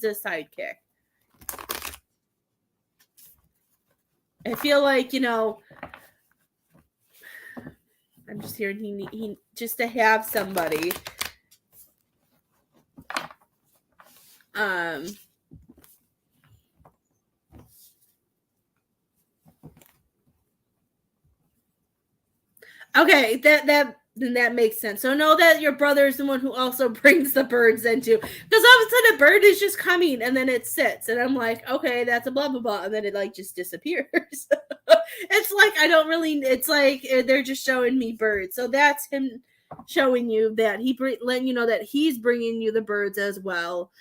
a sidekick. I feel like I'm just hearing he just to have somebody. Okay, that makes sense. So know that your brother is the one who also brings the birds into, because all of a sudden a bird is just coming and then it sits and I'm like, okay, that's a blah blah blah, and then it like just disappears. It's like I don't really. It's like they're just showing me birds. So that's him showing you that letting you know that he's bringing you the birds as well.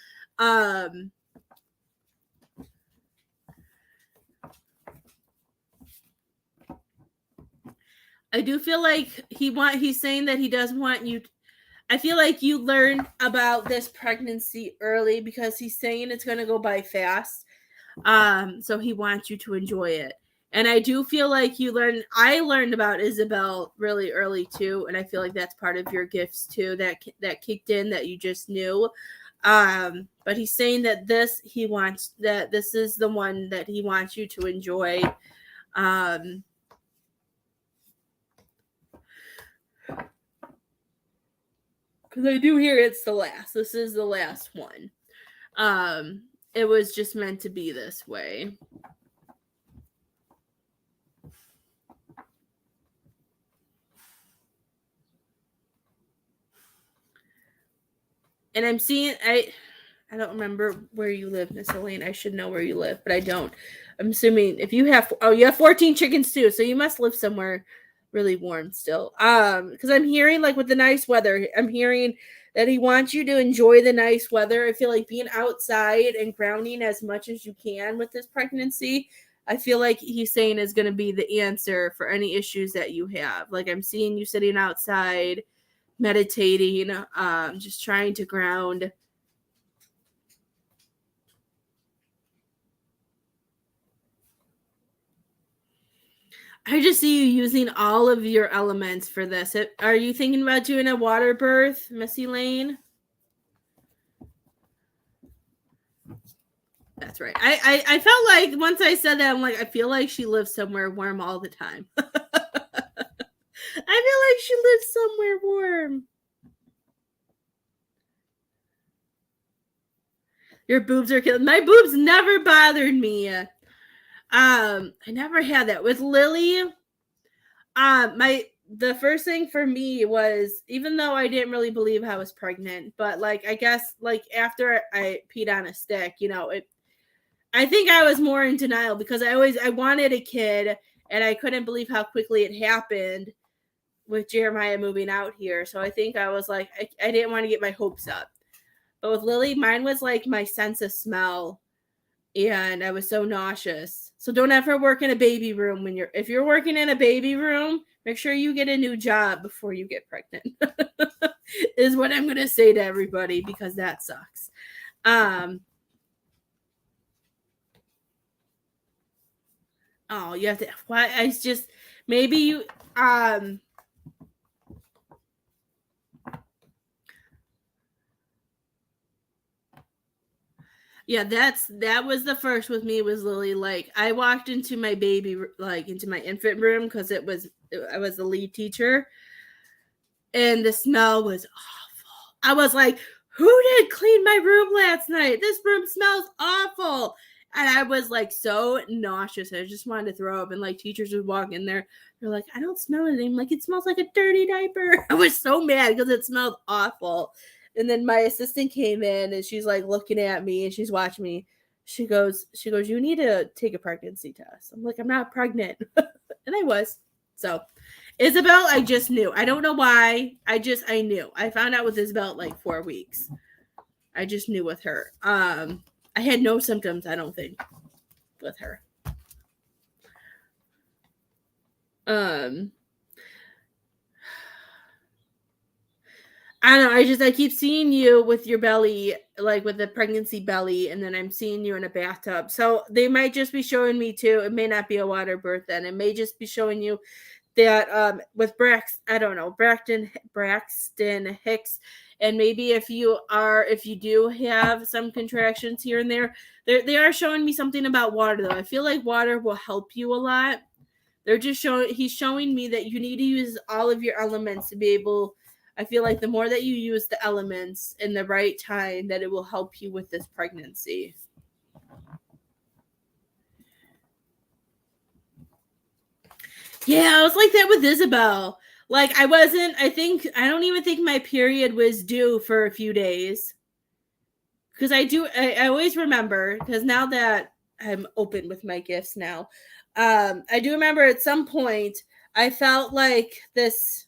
I do feel like he's saying that he does want you. I feel like you learned about this pregnancy early because he's saying it's going to go by fast. So he wants you to enjoy it. And I do feel like I learned about Isabel really early too. And I feel like that's part of your gifts too, that kicked in that you just knew. But he's saying that this is the one that he wants you to enjoy. Because I do hear it's the last. This is the last one. It was just meant to be this way. And I'm seeing, I don't remember where you live, Miss Elaine. I should know where you live, but I don't. I'm assuming if you have, you have 14 chickens too, so you must live somewhere really warm still. Because I'm hearing, like, with the nice weather, I'm hearing that he wants you to enjoy the nice weather. I feel like being outside and grounding as much as you can with this pregnancy, I feel like he's saying is going to be the answer for any issues that you have. Like, I'm seeing you sitting outside, meditating, just trying to ground. I just see you using all of your elements for this. Are you thinking about doing a water birth, Missy Lane? That's right. I felt like once I said that, I'm like, I feel like she lives somewhere warm all the time. I feel like she lives somewhere warm. Your boobs are killing. My boobs never bothered me. I never had that with Lily. The first thing for me was, even though I didn't really believe I was pregnant, but like, I guess, like, after I peed on a stick, I think I was more in denial because I wanted a kid and I couldn't believe how quickly it happened with Jeremiah moving out here. So I think I was like, I didn't want to get my hopes up. But with Lily, mine was like my sense of smell, and I was so nauseous. So don't ever work in a baby room if you're working in a baby room, make sure you get a new job before you get pregnant. Is what I'm going to say to everybody, because that sucks. Oh, you have to. Why? I just maybe you. Yeah, that was the first with me, was Lily. Like, I walked into my into my infant room because I was the lead teacher, and the smell was awful. I was like, who did clean my room last night? This room smells awful. And I was like so nauseous. I just wanted to throw up. And like, teachers would walk in there. They're like, I don't smell anything. I'm like, it smells like a dirty diaper. I was so mad because it smelled awful. And then my assistant came in and she's like looking at me and she's watching me. She goes, you need to take a pregnancy test. I'm like, I'm not pregnant. And I was. So Isabel, I just knew. I don't know why. I knew. I found out with Isabel at like 4 weeks. I just knew with her. I had no symptoms, I don't think, with her. I don't know. I keep seeing you with your belly, like with the pregnancy belly, and then I'm seeing you in a bathtub. So they might just be showing me too. It may not be a water birth then. It may just be showing you that with Braxton Hicks, and maybe if you do have some contractions here and there, they are showing me something about water though. I feel like water will help you a lot. He's showing me that you need to use all of your elements to be able. I feel like the more that you use the elements in the right time, that it will help you with this pregnancy. Yeah, I was like that with Isabel. Like, I don't even think my period was due for a few days. Because I always remember, because now that I'm open with my gifts now, I do remember at some point I felt like this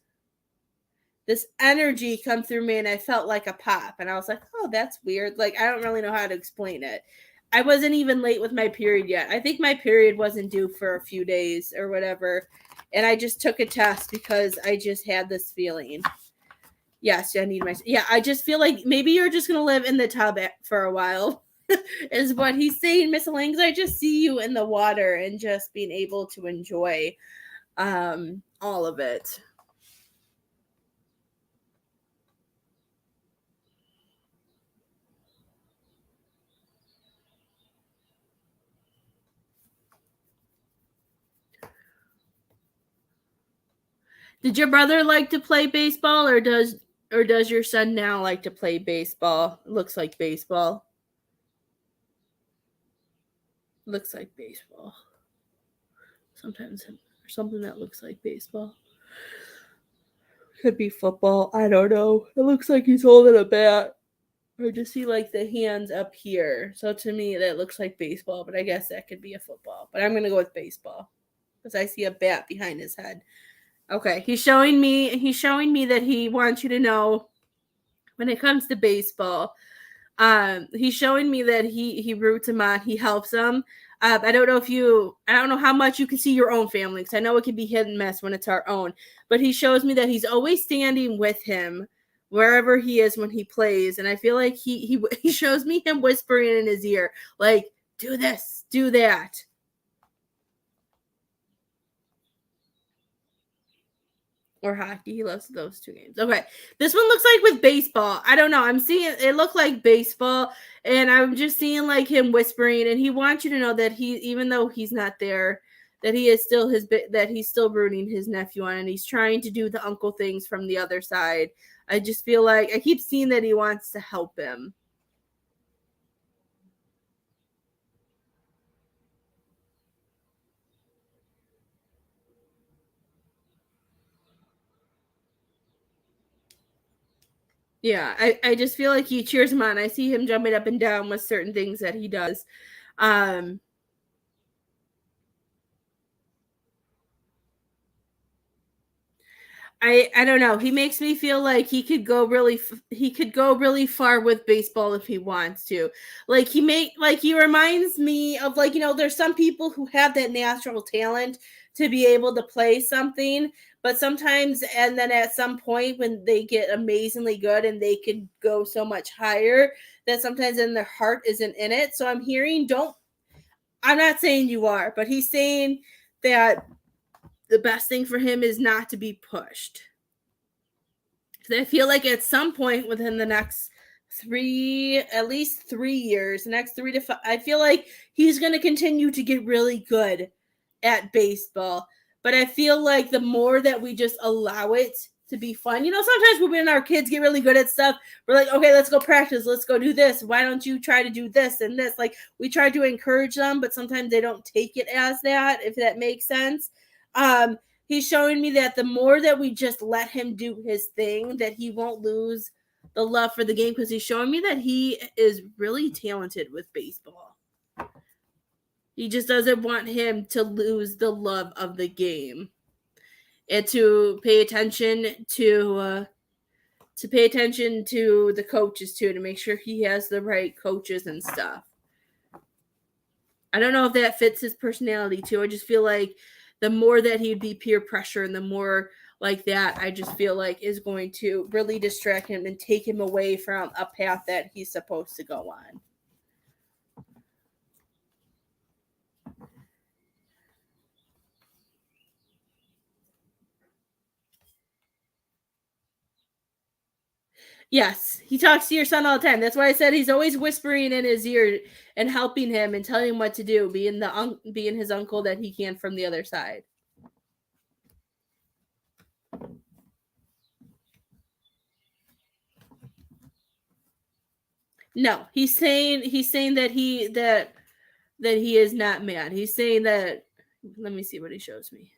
energy come through me and I felt like a pop. And I was like, oh, that's weird. Like, I don't really know how to explain it. I wasn't even late with my period yet. I think my period wasn't due for a few days or whatever. And I just took a test because I just had this feeling. Yes, I need yeah, I just feel like maybe you're just going to live in the tub for a while is what he's saying, Miss Lang. I just see you in the water and just being able to enjoy all of it. Did your brother like to play baseball, or does your son now like to play baseball? It looks like baseball. Looks like baseball. Sometimes something that looks like baseball. Could be football. I don't know. It looks like he's holding a bat. Or just see like the hands up here. So to me, that looks like baseball, but I guess that could be a football. But I'm gonna go with baseball because I see a bat behind his head. Okay, he's showing me that he wants you to know when it comes to baseball. He's showing me that he roots him on, he helps him. I don't know how much you can see your own family, because I know it can be hit and miss when it's our own. But he shows me that he's always standing with him wherever he is when he plays, and I feel like he shows me him whispering in his ear, like, do this, do that. Or hockey. He loves those two games. Okay. This one looks like with baseball. I don't know. I'm seeing it look like baseball, and I'm just seeing like him whispering, and he wants you to know that he, even though he's not there, that he is still that he's still rooting his nephew on, and he's trying to do the uncle things from the other side. I just feel like I keep seeing that he wants to help him. Yeah, I just feel like he cheers him on. I see him jumping up and down with certain things that he does. Um, I don't know. He makes me feel like he could go really far with baseball if he wants to. Like he reminds me of, like, there's some people who have that natural talent to be able to play something, but sometimes, and then at some point when they get amazingly good and they can go so much higher, that sometimes then their heart isn't in it. So I'm not saying you are, but he's saying that the best thing for him is not to be pushed. I feel like at some point within the next at least 3 years, the next 3 to 5, I feel like he's going to continue to get really good at baseball. But I feel like the more that we just allow it to be fun, sometimes when our kids get really good at stuff, we're like, okay, let's go practice. Let's go do this. Why don't you try to do this and this? Like, we try to encourage them, but sometimes they don't take it as that, if that makes sense. He's showing me that the more that we just let him do his thing, that he won't lose the love for the game, because he's showing me that he is really talented with baseball. He just doesn't want him to lose the love of the game, and to pay attention to the coaches too, to make sure he has the right coaches and stuff. I don't know if that fits his personality too. I just feel like the more that he'd be peer pressure, and the more like that, I just feel like is going to really distract him and take him away from a path that he's supposed to go on. Yes, he talks to your son all the time. That's why I said he's always whispering in his ear and helping him and telling him what to do, being his uncle that he can from the other side. No, he's saying that he is not mad. He's saying that. Let me see what he shows me.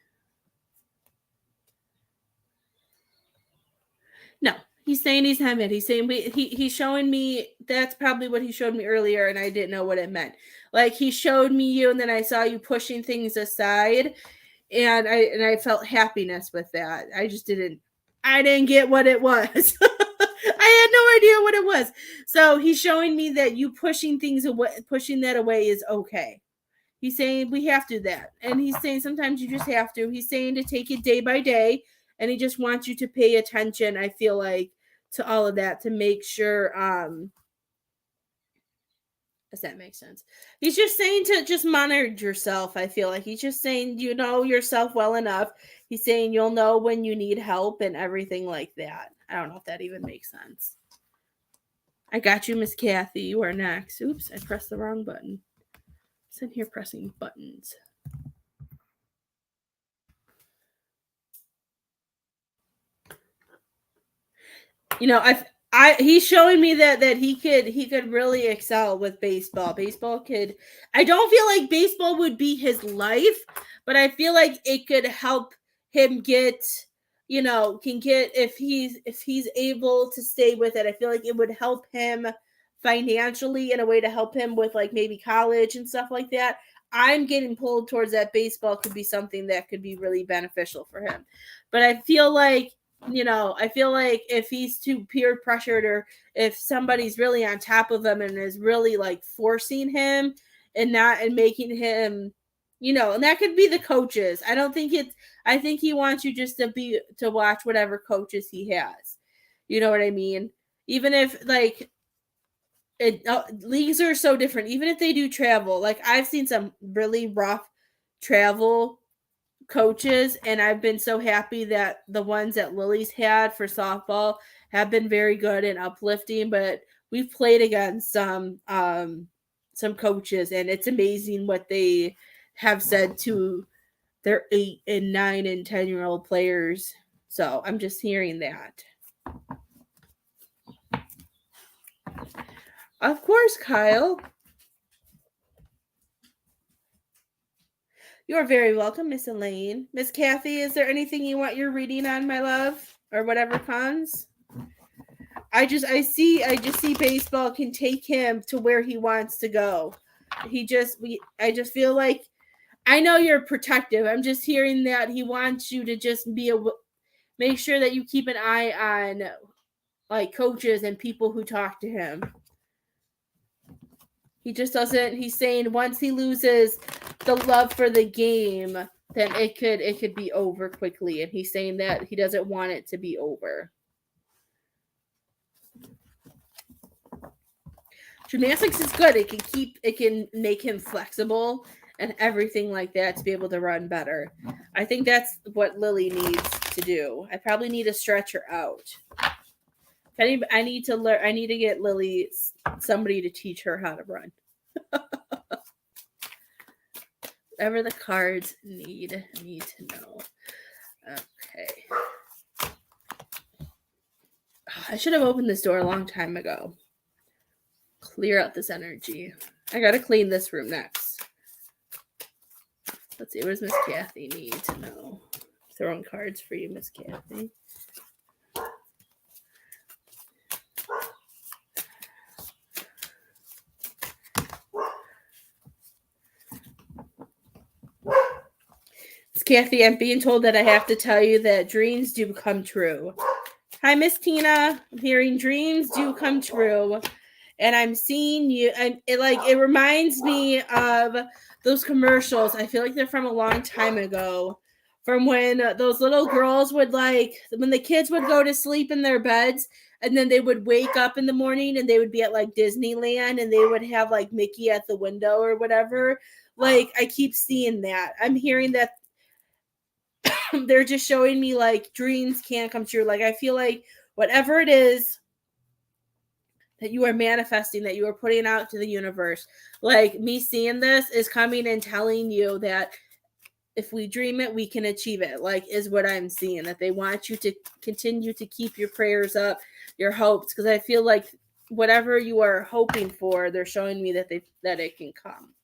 No, he's saying he's not mad. He's saying he's showing me, that's probably what he showed me earlier, and I didn't know what it meant. Like, he showed me you, and then I saw you pushing things aside, and I felt happiness with that. I didn't get what it was. I had no idea what it was. So he's showing me that you pushing things away, pushing that away is okay. He's saying we have to do that. And he's saying sometimes you just have to. He's saying to take it day by day. And he just wants you to pay attention, I feel like, to all of that, to make sure, does that make sense? He's just saying to just monitor yourself, I feel like. He's just saying you know yourself well enough. He's saying you'll know when you need help and everything like that. I don't know if that even makes sense. I got you, Miss Kathy. You are next. Oops, I pressed the wrong button. I'm sitting here pressing buttons. He's showing me that he could really excel with baseball. I don't feel like baseball would be his life, but I feel like it could help him get, if he's able to stay with it. I feel like it would help him financially in a way to help him with like maybe college and stuff like that. I'm getting pulled towards that baseball could be something that could be really beneficial for him. But I feel like, if he's too peer pressured, or if somebody's really on top of him and is really like forcing him and making him, and that could be the coaches. I think he wants you just to watch whatever coaches he has. You know what I mean? Even if like leagues are so different. Even if they do travel, like I've seen some really rough travel coaches, and I've been so happy that the ones that Lily's had for softball have been very good and uplifting. But we've played against some coaches, and it's amazing what they have said to their 8 and 9 and 10-year-old players. So I'm just hearing that. Of course, Kyle. You're very welcome, Miss Elaine. Miss Kathy, is there anything you want your reading on, my love? Or whatever comes? I just see baseball can take him to where he wants to go. I just feel like, I know you're protective. I'm just hearing that he wants you to just make sure that you keep an eye on like coaches and people who talk to him. He just doesn't. He's saying once he loses the love for the game, then it could be over quickly. And he's saying that he doesn't want it to be over. Gymnastics is good. It can make him flexible and everything like that to be able to run better. I think that's what Lily needs to do. I probably need to stretch her out. I need to get Lily somebody to teach her how to run. Whatever the cards need to know. Okay. I should have opened this door a long time ago. Clear out this energy. I gotta clean this room next. Let's see, what does Miss Kathy need to know? Throwing cards for you, Miss Kathy. Miss Kathy, I'm being told that I have to tell you that dreams do come true. Hi, Miss Tina. I'm hearing dreams do come true. And I'm seeing you, and it reminds me of those commercials. I feel like they're from a long time ago, from when those little girls would when the kids would go to sleep in their beds, and then they would wake up in the morning and they would be at like Disneyland, and they would have like Mickey at the window or whatever. Like, I keep seeing that. I'm hearing that they're just showing me like dreams can come true. Like, I feel like whatever it is that you are manifesting, that you are putting out to the universe, like me seeing this is coming and telling you that if we dream it, we can achieve it, like is what I'm seeing, that they want you to continue to keep your prayers up, your hopes, because I feel like whatever you are hoping for, they're showing me that it can come.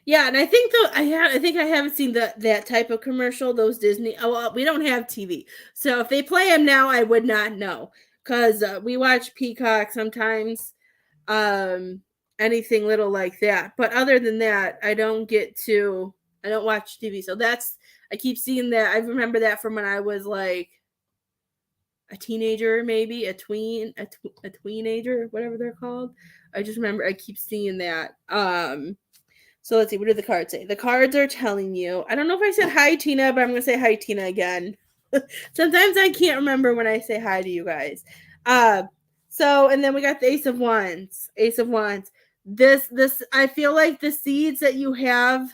Yeah, and I think I haven't seen that type of commercial. Those Disney. Oh, well, we don't have TV, so if they play them now, I would not know, because we watch Peacock sometimes. Anything little like that, but other than that, I don't watch TV. So I keep seeing that. I remember that from when I was like a teenager, maybe a tweenager, whatever they're called. I just remember I keep seeing that. So let's see, what do the cards say? The cards are telling you, I don't know if I said hi, Tina, but I'm going to say hi, Tina, again. Sometimes I can't remember when I say hi to you guys. So, and then we got the Ace of Wands. This, I feel like the seeds that you have,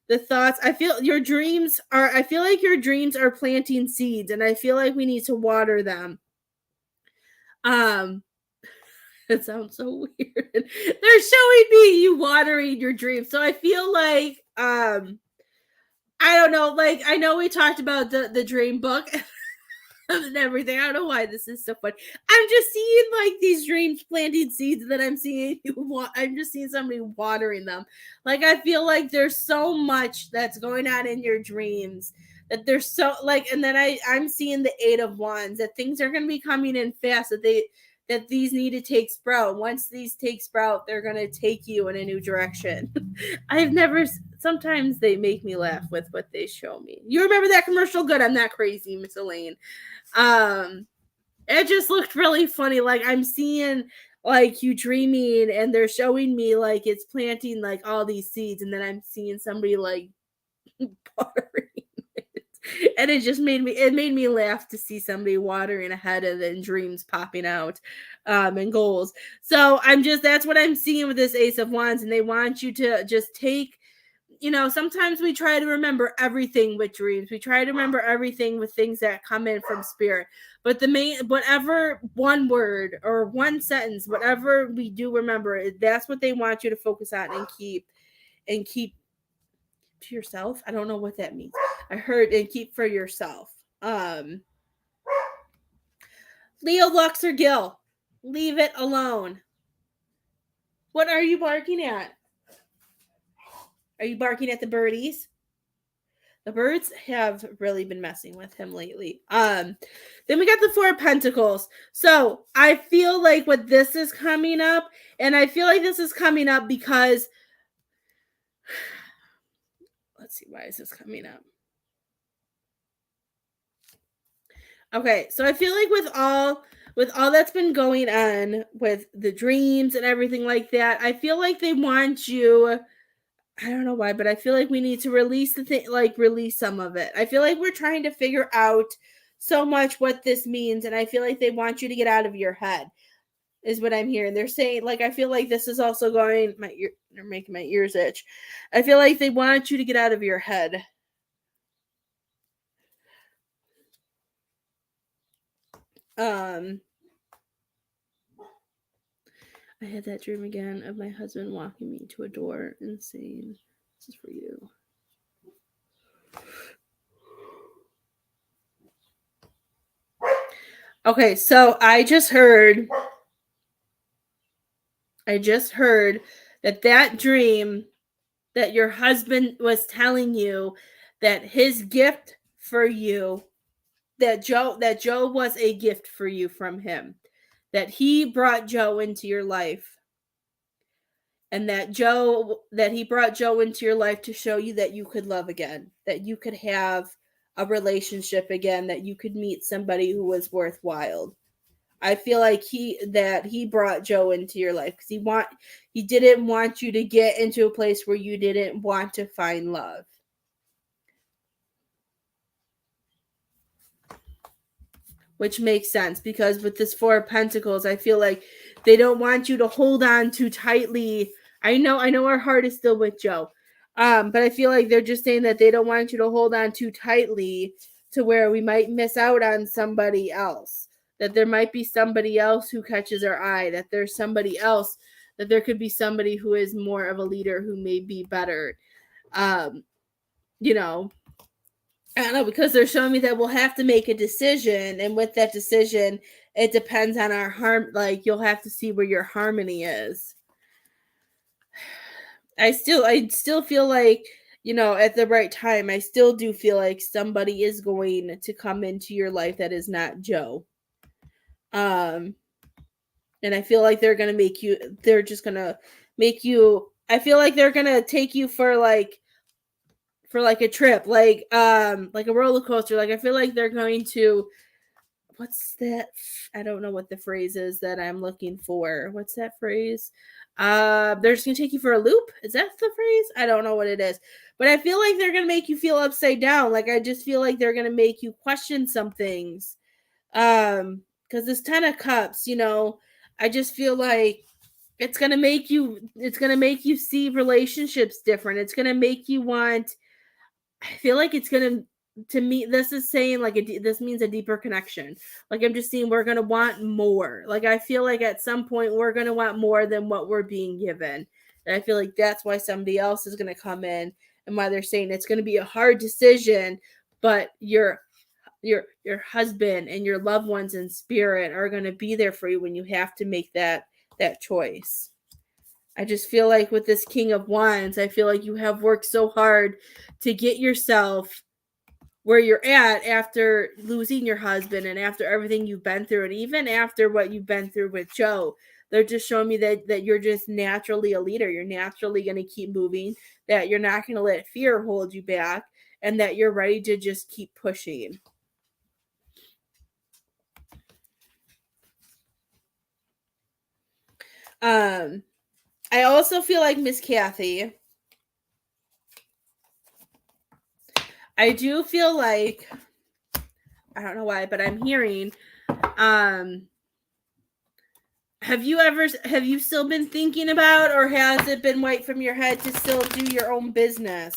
the thoughts, I feel like your dreams are planting seeds, and I feel like we need to water them. It sounds so weird. They're showing me you watering your dreams. So I feel like, I don't know, like, I know we talked about the dream book. and everything. I don't know why this is so funny. I'm just seeing like these dreams planting seeds that I'm seeing. I'm just seeing somebody watering them. Like I feel like there's so much that's going on in your dreams that there's so like, and then I'm seeing the 8 of Wands, that things are going to be coming in fast, that these need to take sprout. Once these take sprout, they're going to take you in a new direction. Sometimes they make me laugh with what they show me. You remember that commercial? Good. I'm not crazy, Miss Elaine. It just looked really funny. Like I'm seeing like you dreaming and they're showing me like it's planting like all these seeds, and then I'm seeing somebody like watering it. And it made me laugh to see somebody watering ahead and then dreams popping out and goals. So that's what I'm seeing with this Ace of Wands, and they want you to just take, sometimes we try to remember everything with dreams. We try to remember everything with things that come in from spirit. But whatever one word or one sentence, whatever we do remember, that's what they want you to focus on and keep to yourself. I don't know what that means. I heard and keep for yourself. Leo, Lux, or Gil, leave it alone. What are you barking at? Are you barking at the birdies? The birds have really been messing with him lately. Then we got the 4 of Pentacles. So I feel like what this is coming up, and I feel like this is coming up because, let's see, why is this coming up? Okay, so I feel like with all that's been going on with the dreams and everything like that, I feel like they want you. I don't know why, but I feel like we need to release release some of it. I feel like we're trying to figure out so much what this means, and I feel like they want you to get out of your head, is what I'm hearing. They're saying, like, I feel like this is also they're making my ears itch. I feel like they want you to get out of your head. I had that dream again of my husband walking me to a door and saying, "This is for you." Okay, so I just heard that dream that your husband was telling you that his gift for you, that Joe was a gift for you from him, that he brought Joe into your life, and that he brought Joe into your life to show you that you could love again, that you could have a relationship again, that you could meet somebody who was worthwhile. I feel like he brought Joe into your life because he didn't want you to get into a place where you didn't want to find love. Which makes sense, because with this 4 of Pentacles, I feel like they don't want you to hold on too tightly. I know our heart is still with Joe. But I feel like they're just saying that they don't want you to hold on too tightly to where we might miss out on somebody else. That there might be somebody else who catches our eye. That there's somebody else. That there could be somebody who is more of a leader, who may be better. I don't know, because they're showing me that we'll have to make a decision, and with that decision, it depends on our you'll have to see where your harmony is. I still feel like, at the right time, I still do feel like somebody is going to come into your life that is not Joe. And I feel like they're going to just going to make you, I feel like they're going to take you for a trip, like a roller coaster. Like I feel like they're going to, what's that? I don't know what the phrase is that I'm looking for. What's that phrase? They're just gonna take you for a loop. Is that the phrase? I don't know what it is, but I feel like they're gonna make you feel upside down. Like I just feel like they're gonna make you question some things. Because this 10 of Cups, I just feel like it's gonna make you see relationships different. It's gonna make you want. I feel like it's gonna. To me, this is saying this means a deeper connection. Like I'm just seeing we're gonna want more. Like I feel like at some point we're gonna want more than what we're being given. And I feel like that's why somebody else is gonna come in, and why they're saying it's gonna be a hard decision, but your your husband and your loved ones in spirit are going to be there for you when you have to make that choice. I just feel like with this King of Wands, I feel like you have worked so hard to get yourself where you're at after losing your husband and after everything you've been through, and even after what you've been through with Joe. They're just showing me that you're just naturally a leader. You're naturally going to keep moving, that you're not going to let fear hold you back, and that you're ready to just keep pushing. I also feel like Miss Kathy, I do feel like, I don't know why, but I'm hearing, have you still been thinking about, or has it been wiped from your head to still do your own business?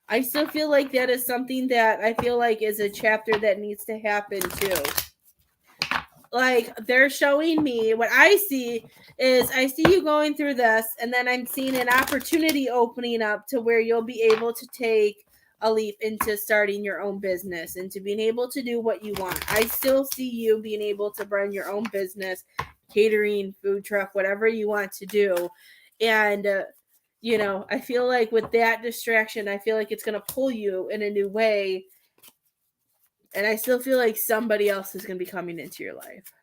I still feel like that is something that I feel like is a chapter that needs to happen too. Like, they're showing me, what I see is, I see you going through this, and then I'm seeing an opportunity opening up to where you'll be able to take a leap into starting your own business and to being able to do what you want. I still see you being able to run your own business, catering, food truck, whatever you want to do. And I feel like with that distraction, I feel like it's going to pull you in a new way. And I still feel like somebody else is going to be coming into your life.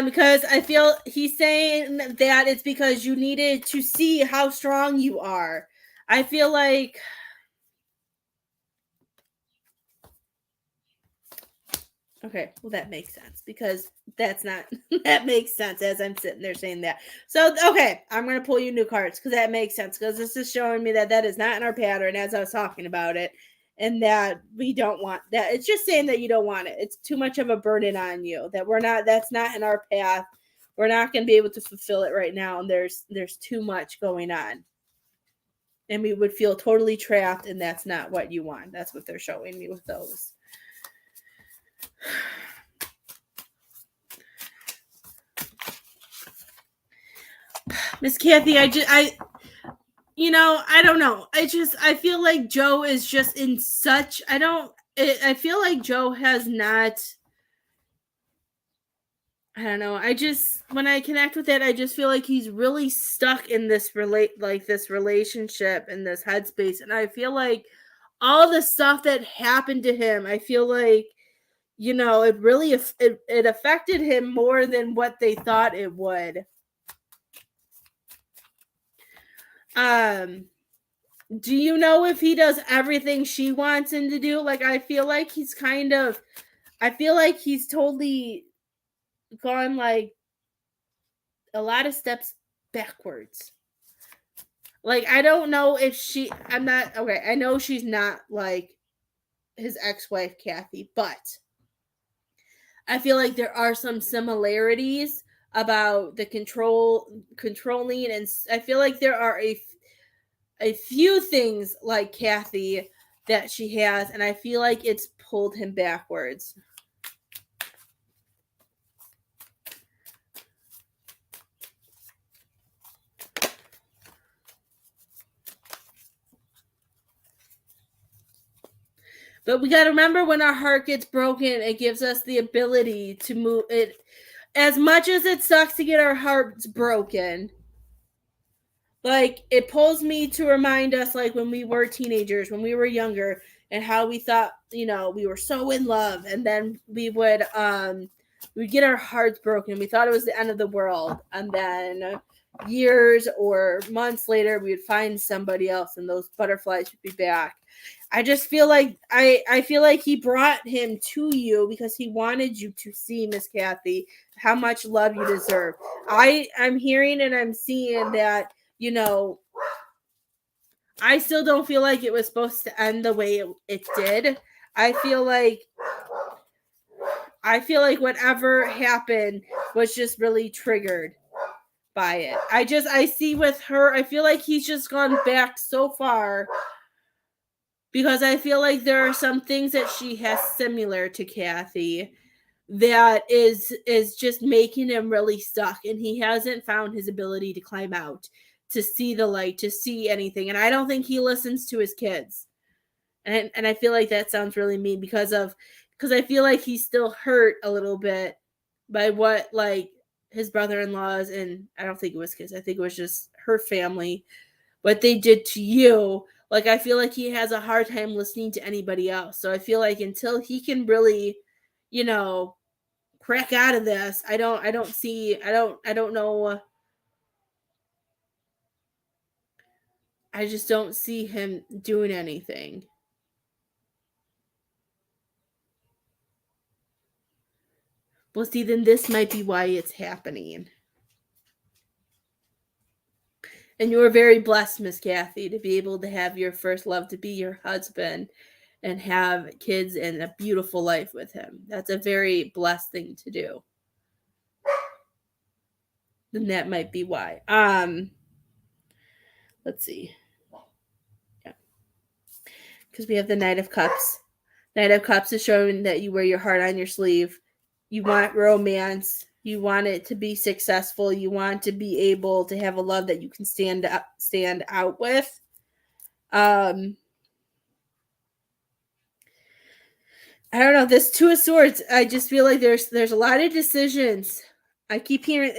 Because I feel he's saying that it's because you needed to see how strong you are. I feel like, okay, well, that makes sense, because that makes sense as I'm sitting there saying that. So, okay, I'm going to pull you new cards because that makes sense, because this is showing me that is not in our pattern as I was talking about it, and that we don't want that. It's just saying that you don't want it. It's too much of a burden on you, that's not in our path. We're not going to be able to fulfill it right now, and there's too much going on. And we would feel totally trapped, and that's not what you want. That's what they're showing me with those. Miss Kathy, I don't know. I feel like Joe is just in such, I feel like Joe has not, I don't know. When I connect with it, I just feel like he's really stuck in this this relationship and this headspace. And I feel like all the stuff that happened to him, I feel like, it really, it affected him more than what they thought it would. Do you know if he does everything she wants him to do? Like, I feel like he's totally gone like a lot of steps backwards. Like, I don't know if I know she's not like his ex-wife Kathy, but I feel like there are some similarities about the controlling, and I feel like there are a few things like Kathy that she has, and I feel like it's pulled him backwards. But we got to remember, when our heart gets broken, it gives us the ability to move it. As much as it sucks to get our hearts broken, like, it pulls me to remind us, like, when we were teenagers, when we were younger, and how we thought, we were so in love, and then we'd get our hearts broken. We thought it was the end of the world, and then years or months later, we would find somebody else, and those butterflies would be back. I just feel like I feel like he brought him to you because he wanted you to see, Miss Kathy, how much love you deserve. I'm hearing and I'm seeing that, I still don't feel like it was supposed to end the way it did. I feel like whatever happened was just really triggered by it. I see with her, I feel like he's just gone back so far, because I feel like there are some things that she has similar to Kathy, that is just making him really stuck, and he hasn't found his ability to climb out, to see the light, to see anything. And I don't think he listens to his kids. And I feel like that sounds really mean because I feel like he's still hurt a little bit by what, like, his brother-in-laws, and I don't think it was kids, I think it was just her family, what they did to you. Like, I feel like he has a hard time listening to anybody else. So I feel like until he can really, crack out of this, I don't know. I just don't see him doing anything. Well, see, then this might be why it's happening. And you are very blessed, Miss Kathy, to be able to have your first love to be your husband and have kids and a beautiful life with him. That's a very blessed thing to do. Then that might be why. Let's see. Yeah. Because we have the Knight of Cups. Knight of Cups is showing that you wear your heart on your sleeve. You want romance. You want it to be successful. You want to be able to have a love that you can stand out with. I don't know. This Two of Swords, I just feel like there's a lot of decisions. I keep hearing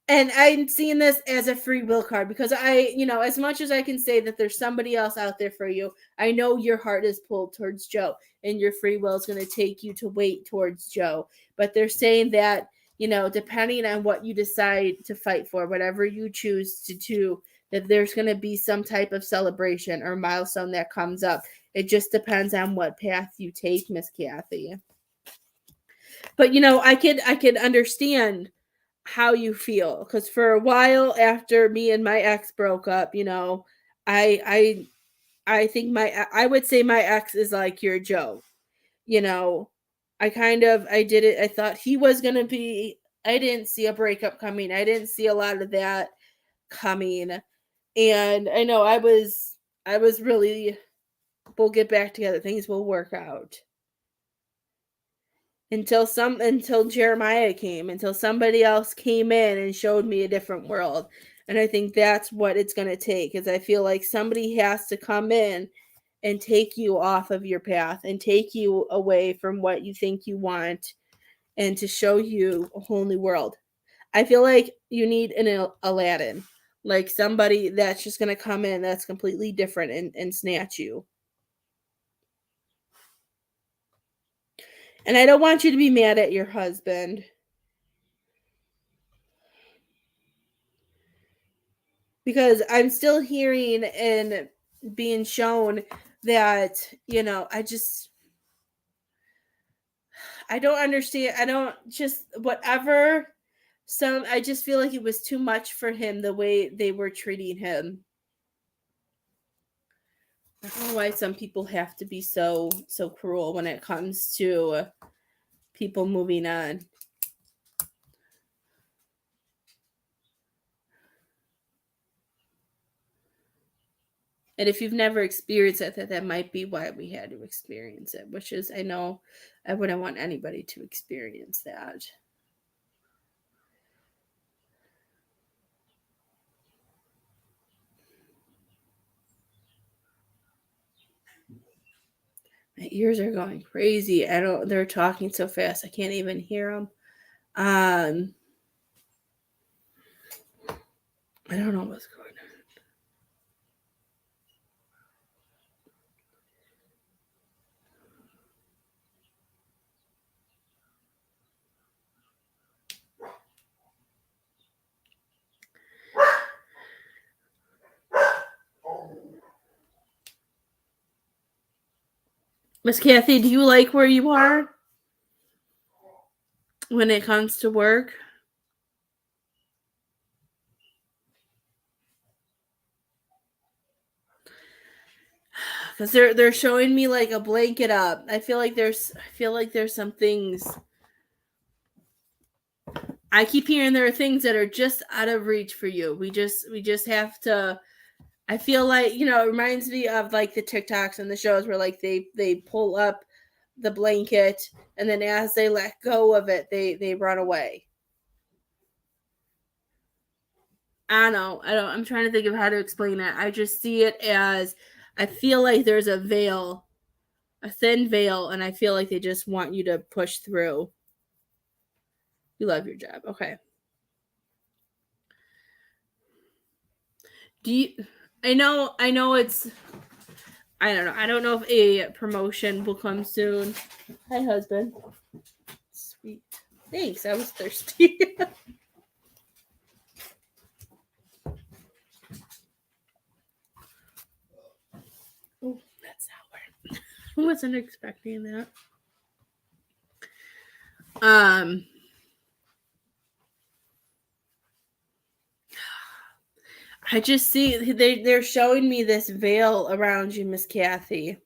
and I'm seeing this as a free will card because as much as I can say that there's somebody else out there for you, I know your heart is pulled towards Joe and your free will is going to take you to wait towards Joe. But they're saying that, depending on what you decide to fight for, whatever you choose to do, that there's going to be some type of celebration or milestone that comes up. It just depends on what path you take, Miss Kathy. But, I could understand how you feel, because for a while after me and my ex broke up, I think I would say my ex is like your Joe. I did it. I thought he was gonna be. I didn't see a breakup coming. I didn't see a lot of that coming, and I know I was really. We'll get back together. Things will work out. Until Jeremiah came, until somebody else came in and showed me a different world. And I think that's what it's going to take, is I feel like somebody has to come in and take you off of your path and take you away from what you think you want and to show you a whole new world. I feel like you need an Aladdin, like somebody that's just going to come in that's completely different and snatch you. And I don't want you to be mad at your husband, because I'm still hearing and being shown that, I don't understand. I don't just, whatever. I just feel like it was too much for him, the way they were treating him. I don't know why some people have to be so cruel when it comes to people moving on. And if you've never experienced it, that might be why we had to experience it, which is, I know I wouldn't want anybody to experience that. My ears are going crazy. They're talking so fast, I can't even hear them. I don't know what's going on. Miss Kathy, do you like where you are when it comes to work? Because they're showing me like a blanket up. I feel like there's some things. I keep hearing there are things that are just out of reach for you. We just have to. I feel like, it reminds me of like the TikToks and the shows where like they pull up the blanket, and then as they let go of it, they run away. I don't know. I'm trying to think of how to explain it. I just see it as, I feel like there's a veil, a thin veil, and I feel like they just want you to push through. You love your job. Okay. Do you, I know it's, I don't know. I don't know if a promotion will come soon. Hi, husband. Sweet. Thanks. I was thirsty. Oh, that's sour. I wasn't expecting that. I just see they're showing me this veil around you, Miss Kathy.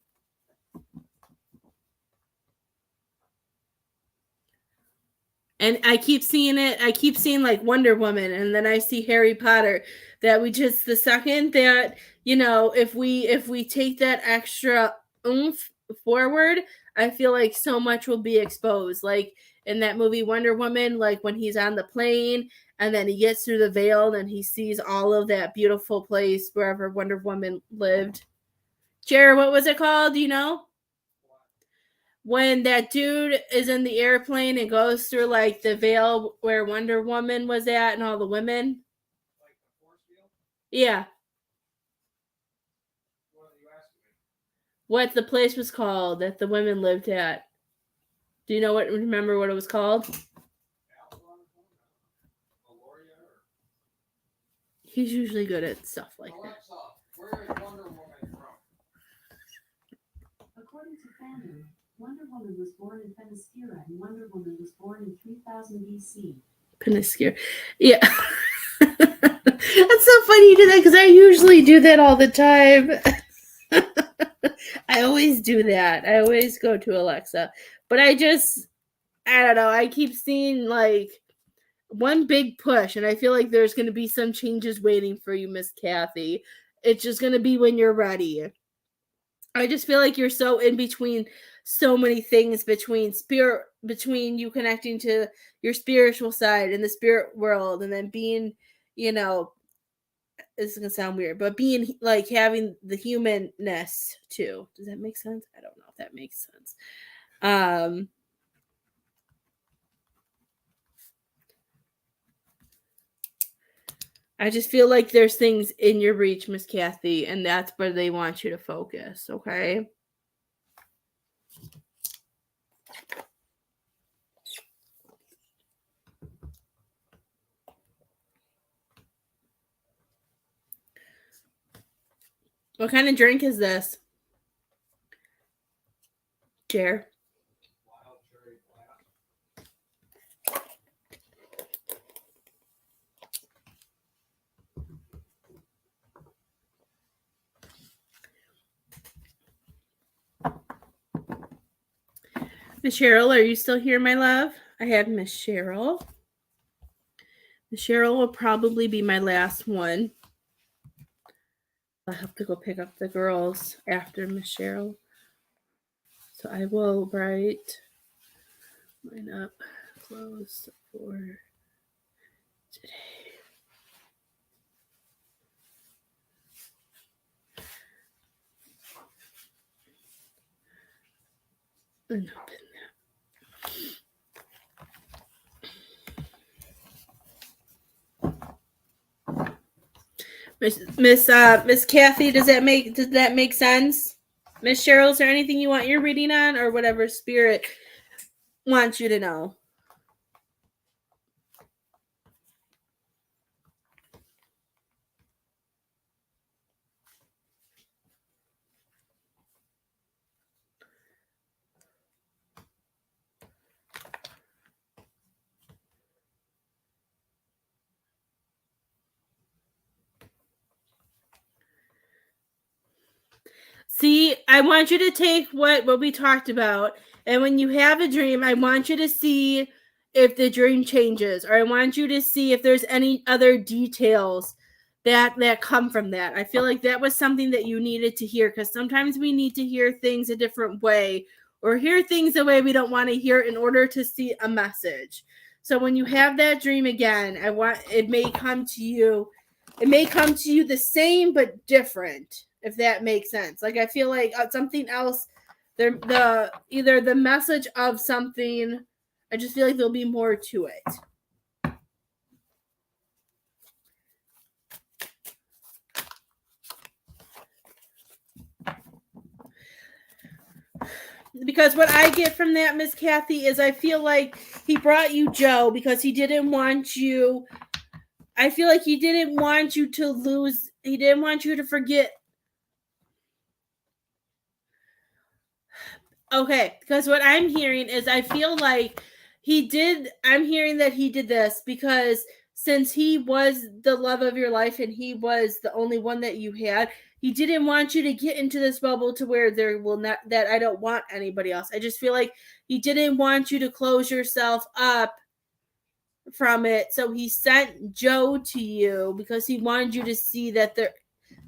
And I keep seeing it. I keep seeing like Wonder Woman, and then I see Harry Potter. That we just, the second that, you know, if we take that extra oomph forward, I feel like so much will be exposed. Like in that movie Wonder Woman, like when he's on the plane and then he gets through the veil and he sees all of that beautiful place wherever Wonder Woman lived. Jared, what was it called? Do you know? When that dude is in the airplane and goes through like the veil where Wonder Woman was at and all the women. Yeah. What the place was called that the women lived at. Do you know what, remember what it was called? He's usually good at stuff like that. Where is Wonder Woman from? According to Fanny, Wonder Woman was born in Penasquira, and Wonder Woman was born in 3000 BC. Penasquira. Yeah. That's so funny you do that, because I usually do that all the time. I always do that. I always go to Alexa. But I don't know. I keep seeing like one big push, and I feel like there's going to be some changes waiting for you, Miss Kathy. It's just going to be when you're ready. I just feel like you're so in between so many things, between you connecting to your spiritual side in the spirit world, and then being, you know, this is gonna sound weird, but being like having the humanness too. Does that make sense? I don't know if that makes sense. I just feel like there's things in your reach, Miss Kathy, and that's where they want you to focus, okay? What kind of drink is this? Chair. Miss Cheryl, are you still here, my love? I have Miss Cheryl. Miss Cheryl will probably be my last one. I'll have to go pick up the girls after Miss Cheryl. So I will write mine up close for today. And open that. Miss Kathy, does that make sense? Miss Cheryl, is there anything you want your reading on, or whatever spirit wants you to know? See, I want you to take what we talked about, and when you have a dream, I want you to see if the dream changes, or I want you to see if there's any other details that come from that. I feel like that was something that you needed to hear, because sometimes we need to hear things a different way or hear things the way we don't want to hear in order to see a message. So when you have that dream again, it may come to you the same but different, if that makes sense. Like I feel like something else, either the message of something, I just feel like there'll be more to it. Because what I get from that, Miss Kathy, is I feel like he brought you Joe because he didn't want you. I feel like he didn't want you to lose. He didn't want you to forget. Okay, because what I'm hearing is I feel like I'm hearing that he did this because since he was the love of your life and he was the only one that you had, he didn't want you to get into this bubble to where that I don't want anybody else. I just feel like he didn't want you to close yourself up from it. So he sent Joe to you because he wanted you to see that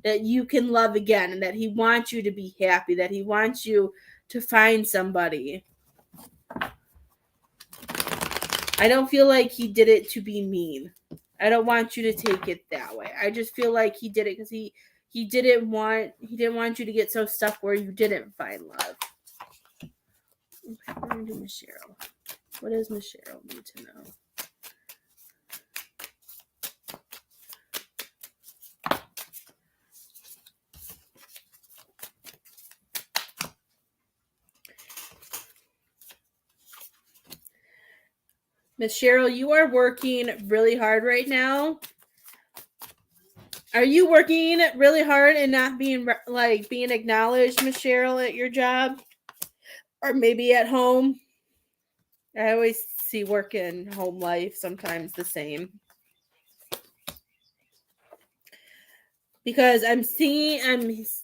you can love again, and that he wants you to be happy, that he wants you to find somebody. I don't feel like he did it to be mean. I don't want you to take it that way. I just feel like he did it because he didn't want you to get so stuck where you didn't find love. Okay, we're gonna do Miss Cheryl. What does Miss Cheryl need to know? Miss Cheryl, you are working really hard right now. Are you working really hard and not being acknowledged, Miss Cheryl, at your job? Or maybe at home? I always see work and home life sometimes the same. Because I'm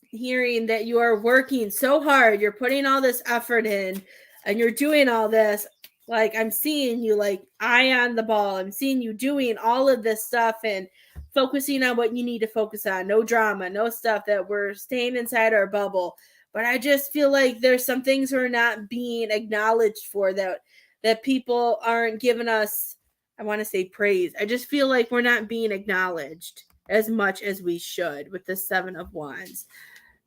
hearing that you are working so hard. You're putting all this effort in and you're doing all this. Like I'm seeing you like eye on the ball. I'm seeing you doing all of this stuff and focusing on what you need to focus on. No drama, no stuff that we're staying inside our bubble. But I just feel like there's some things we're not being acknowledged for, that people aren't giving us, I want to say, praise. I just feel like we're not being acknowledged as much as we should with the 7 of Wands,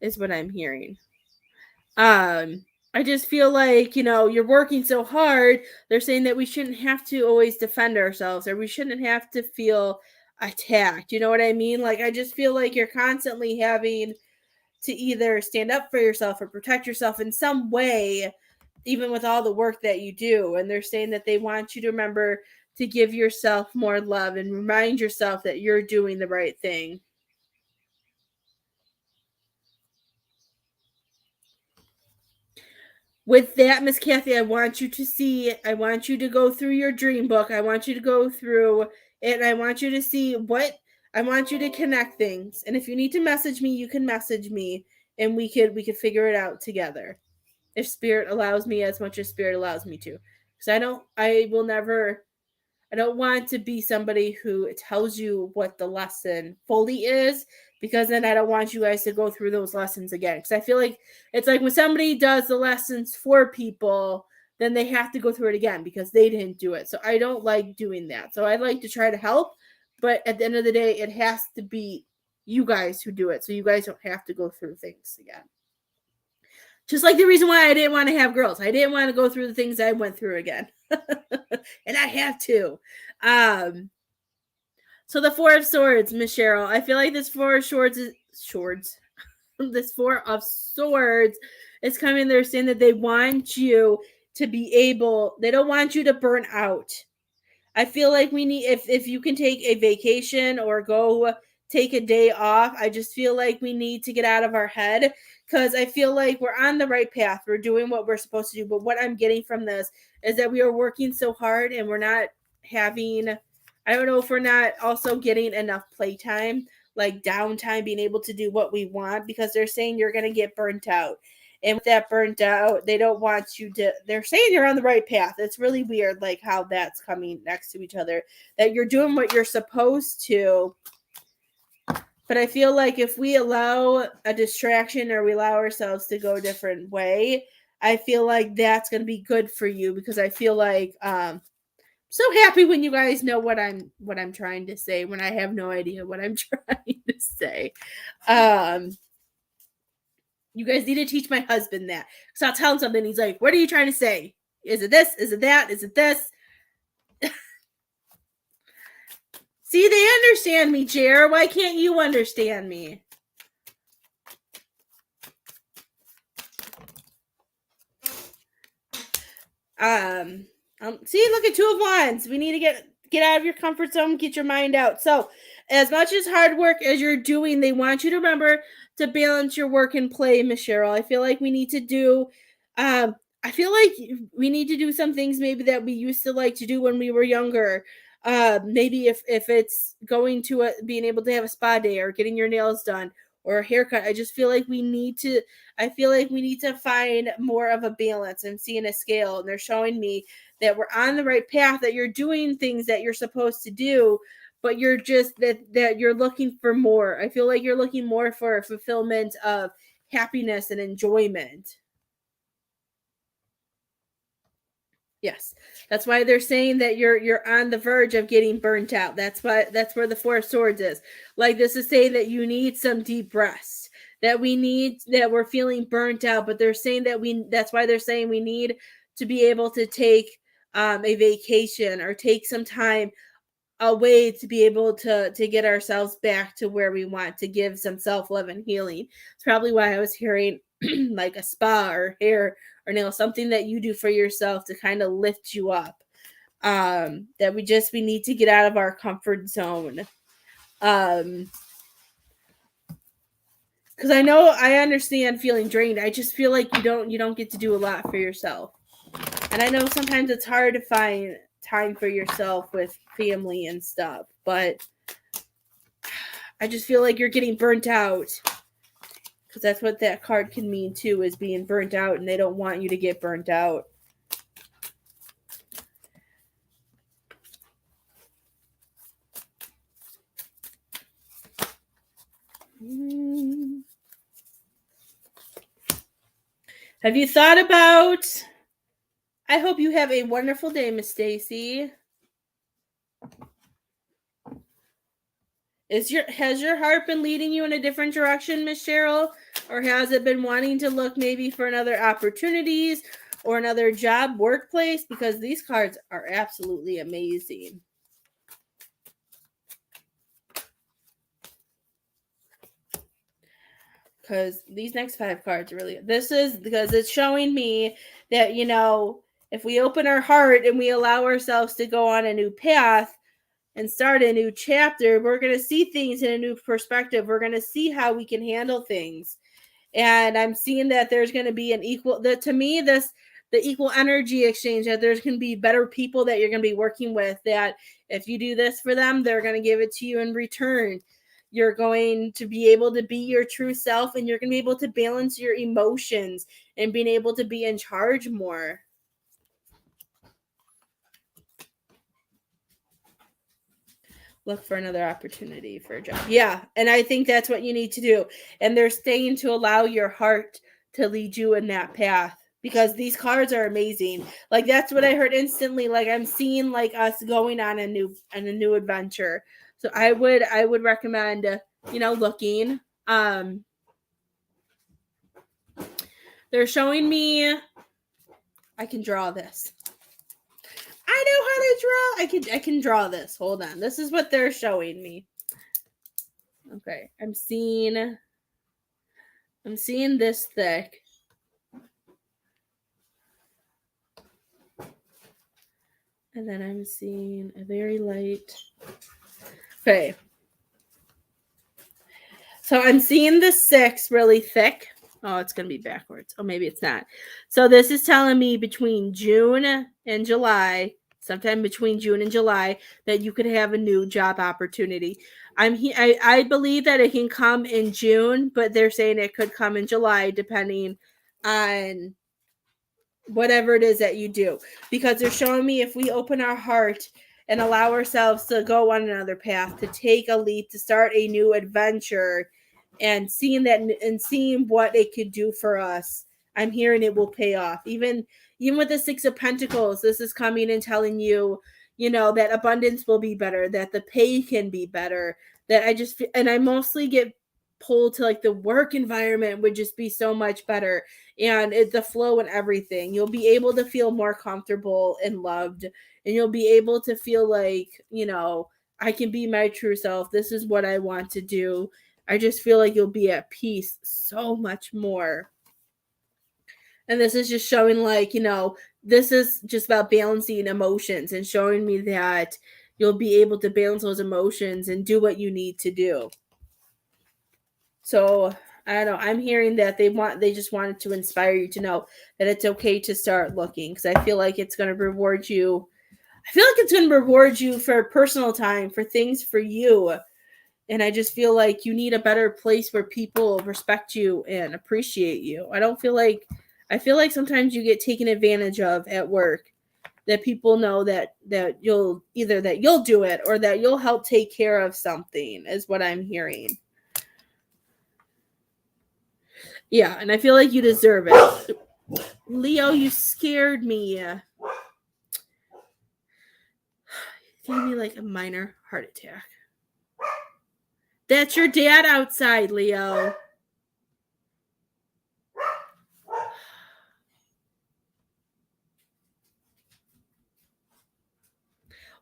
is what I'm hearing. I just feel like, you're working so hard. They're saying that we shouldn't have to always defend ourselves, or we shouldn't have to feel attacked. You know what I mean? Like, I just feel like you're constantly having to either stand up for yourself or protect yourself in some way, even with all the work that you do. And they're saying that they want you to remember to give yourself more love and remind yourself that you're doing the right thing. With that, Miss Kathy, I want you to go through your dream book. I want you to go through it, and I want you to see I want you to connect things. And if you need to message me, you can message me, and we could figure it out together. If Spirit allows me, as much as Spirit allows me to. Because I don't want to be somebody who tells you what the lesson fully is, because then I don't want you guys to go through those lessons again. Because I feel like it's like when somebody does the lessons for people, then they have to go through it again because they didn't do it. So I don't like doing that. So I like to try to help, but at the end of the day, it has to be you guys who do it. So you guys don't have to go through things again. Just like the reason why I didn't want to have girls. I didn't want to go through the things I went through again. And I have to. So the 4 of Swords, Miss Cheryl. I feel like this 4 of Swords this 4 of Swords is coming. They're saying that they want you to they don't want you to burn out. I feel like we need, if you can take a vacation or go take a day off, I just feel like we need to get out of our head, because I feel like we're on the right path. We're doing what we're supposed to do. But what I'm getting from this is that we are working so hard and we're not having, I don't know if we're not also getting enough playtime, like downtime, being able to do what we want, because they're saying you're going to get burnt out. And with that burnt out, they don't want you to, they're saying you're on the right path. It's really weird, like how that's coming next to each other, that you're doing what you're supposed to. But I feel like if we allow a distraction or we allow ourselves to go a different way, I feel like that's going to be good for you, because I feel like so happy when you guys know what I'm trying to say when I have no idea what I'm trying to say. You guys need to teach my husband that, because I'll tell him something, he's like, what are you trying to say? Is it this? Is it that? Is it this? See, they understand me, Jer. Why can't you understand me? See, look at 2 of Wands. We need to get out of your comfort zone, get your mind out. So, as much as hard work as you're doing, they want you to remember to balance your work and play, Miss Cheryl. I feel like we need to do, I feel like we need to do some things maybe that we used to like to do when we were younger. Maybe if it's going to being able to have a spa day, or getting your nails done, or a haircut. I just feel like we need to find more of a balance. I'm seeing a scale, and they're showing me that we're on the right path, that you're doing things that you're supposed to do, but you're just that you're looking for more. I feel like you're looking more for a fulfillment of happiness and enjoyment. Yes. That's why they're saying that you're on the verge of getting burnt out. That's where the 4 of Swords is. Like, this is saying that you need some deep rest. That we're feeling burnt out, but they're saying that's why they're saying we need to be able to take a vacation, or take some time away to be able to get ourselves back to where we want, to give some self-love and healing. It's probably why I was hearing like a spa or hair or nail, something that you do for yourself to kind of lift you up. That we need to get out of our comfort zone. Because I understand feeling drained. I just feel like you don't get to do a lot for yourself. And I know sometimes it's hard to find time for yourself with family and stuff, but I just feel like you're getting burnt out, because that's what that card can mean too, is being burnt out, and they don't want you to get burnt out. Have you thought about, I hope you have a wonderful day, Miss Stacy. Has your heart been leading you in a different direction, Miss Cheryl? Or has it been wanting to look maybe for another opportunities or another job, workplace? Because these cards are absolutely amazing. Because these next 5 cards really, this is because it's showing me that, if we open our heart and we allow ourselves to go on a new path and start a new chapter, we're going to see things in a new perspective. We're going to see how we can handle things. And I'm seeing that there's going to be the equal energy exchange, that there's going to be better people that you're going to be working with, that if you do this for them, they're going to give it to you in return. You're going to be able to be your true self, and you're going to be able to balance your emotions and being able to be in charge more. Look for another opportunity for a job. Yeah, and I think that's what you need to do. And they're staying to allow your heart to lead you in that path, because these cards are amazing. Like, that's what I heard instantly. Like, I'm seeing like us going on a new adventure. So I would recommend looking. They're showing me I can draw this. I know how to draw. I can draw this. Hold on. This is what they're showing me. Okay. I'm seeing this thick. And then I'm seeing a very light. Okay. So I'm seeing the 6 really thick. Oh, it's going to be backwards. Oh, maybe it's not. So this is telling me between June and July, sometime between June and July, that you could have a new job opportunity. I believe that it can come in June, but they're saying it could come in July, depending on whatever it is that you do. Because they're showing me if we open our heart and allow ourselves to go on another path, to take a leap, to start a new adventure, and seeing what it could do for us, I'm hearing it will pay off. Even with the Six of Pentacles, this is coming and telling you, that abundance will be better, that the pay can be better, that I mostly get pulled to like the work environment would just be so much better, and the flow and everything. You'll be able to feel more comfortable and loved, and you'll be able to feel like, I can be my true self. This is what I want to do. I just feel like you'll be at peace so much more. And this is just showing like, this is just about balancing emotions and showing me that you'll be able to balance those emotions and do what you need to do. So I don't know. I'm hearing that they just wanted to inspire you to know that it's okay to start looking, because I feel like it's going to reward you. I feel like it's going to reward you for personal time, for things for you. And I just feel like you need a better place where people respect you and appreciate you. I feel like sometimes you get taken advantage of at work, that people know that you'll do it or that you'll help take care of something, is what I'm hearing. Yeah, and I feel like you deserve it. Leo, you scared me. Gave me like a minor heart attack. That's your dad outside, Leo.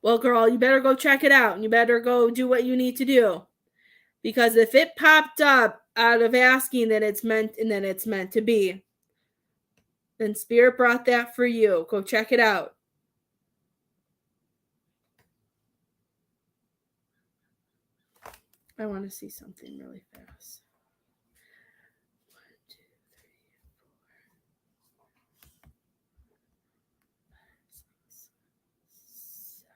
Well, girl, you better go check it out, and you better go do what you need to do. Because if it popped up out of asking, that it's meant to be, then Spirit brought that for you. Go check it out. I want to see something really fast. 1, 2, 3, 4, 5, 6, 7.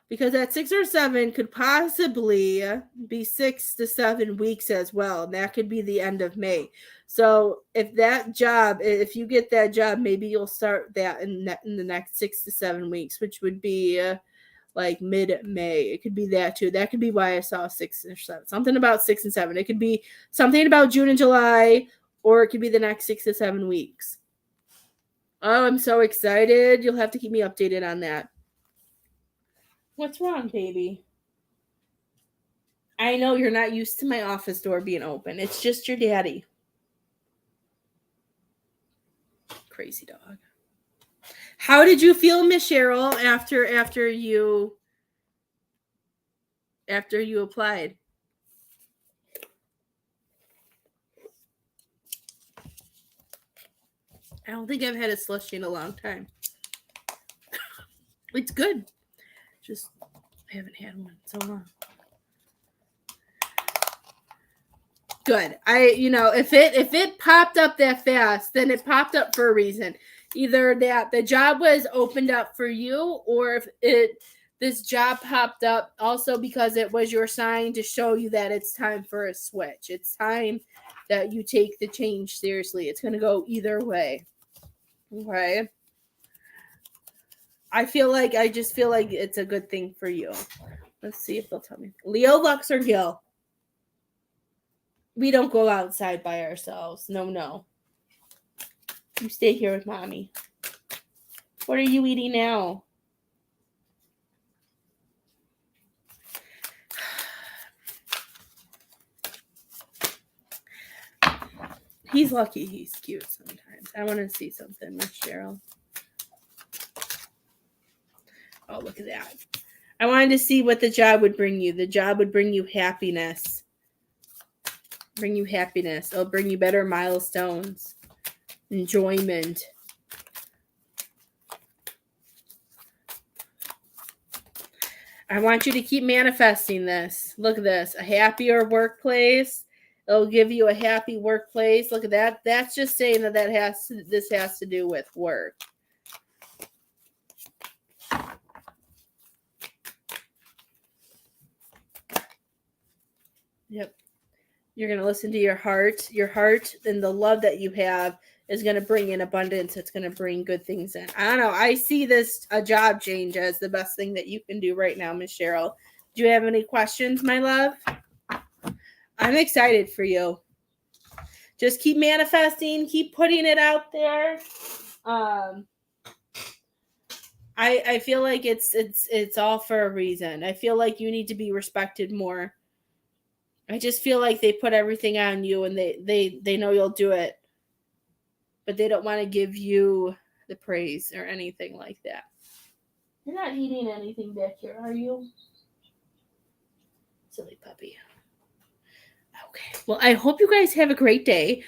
Because that 6 or 7 could possibly be 6 to 7 weeks as well. And that could be the end of May. So if you get that job, maybe you'll start that in the next 6 to 7 weeks, which would be like mid-May. It could be that too. That could be why I saw 6 or 7. Something about 6 and 7. It could be something about June and July, or it could be the next 6 to 7 weeks. Oh, I'm so excited. You'll have to keep me updated on that. What's wrong, baby? I know you're not used to my office door being open. It's just your daddy. Crazy dog. How did you feel, Miss Cheryl, after you applied? I don't think I've had a slushie in a long time. It's good. Just I haven't had one in so long. Good. If it popped up that fast, then it popped up for a reason. Either that the job was opened up for you, or if this job popped up also because it was your sign to show you that it's time for a switch. It's time that you take the change seriously. It's going to go either way. Okay. I just feel like it's a good thing for you. Let's see if they'll tell me. Leo, Lux, or Gil? We don't go outside by ourselves. No. You stay here with mommy. What are you eating now? He's lucky he's cute sometimes. I want to see something, Miss Cheryl. Oh, look at that. I wanted to see what the job would bring you. The job would bring you happiness. It'll bring you better milestones. Enjoyment. I want you to keep manifesting this. Look at this. A happier workplace. It'll give you a happy workplace. Look at that. That's just saying this has to do with work. Yep. You're going to listen to your heart. Your heart and the love that you have is going to bring in abundance. It's going to bring good things in. I don't know. I see a job change as the best thing that you can do right now, Miss Cheryl. Do you have any questions, my love? I'm excited for you. Just keep manifesting, keep putting it out there. I feel like it's all for a reason. I feel like you need to be respected more. I just feel like they put everything on you, and they know you'll do it, but they don't want to give you the praise or anything like that. You're not eating anything back here, are you? Silly puppy. Okay. Well, I hope you guys have a great day.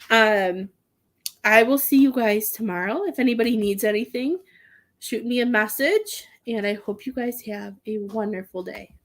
I will see you guys tomorrow. If anybody needs anything, shoot me a message, and I hope you guys have a wonderful day.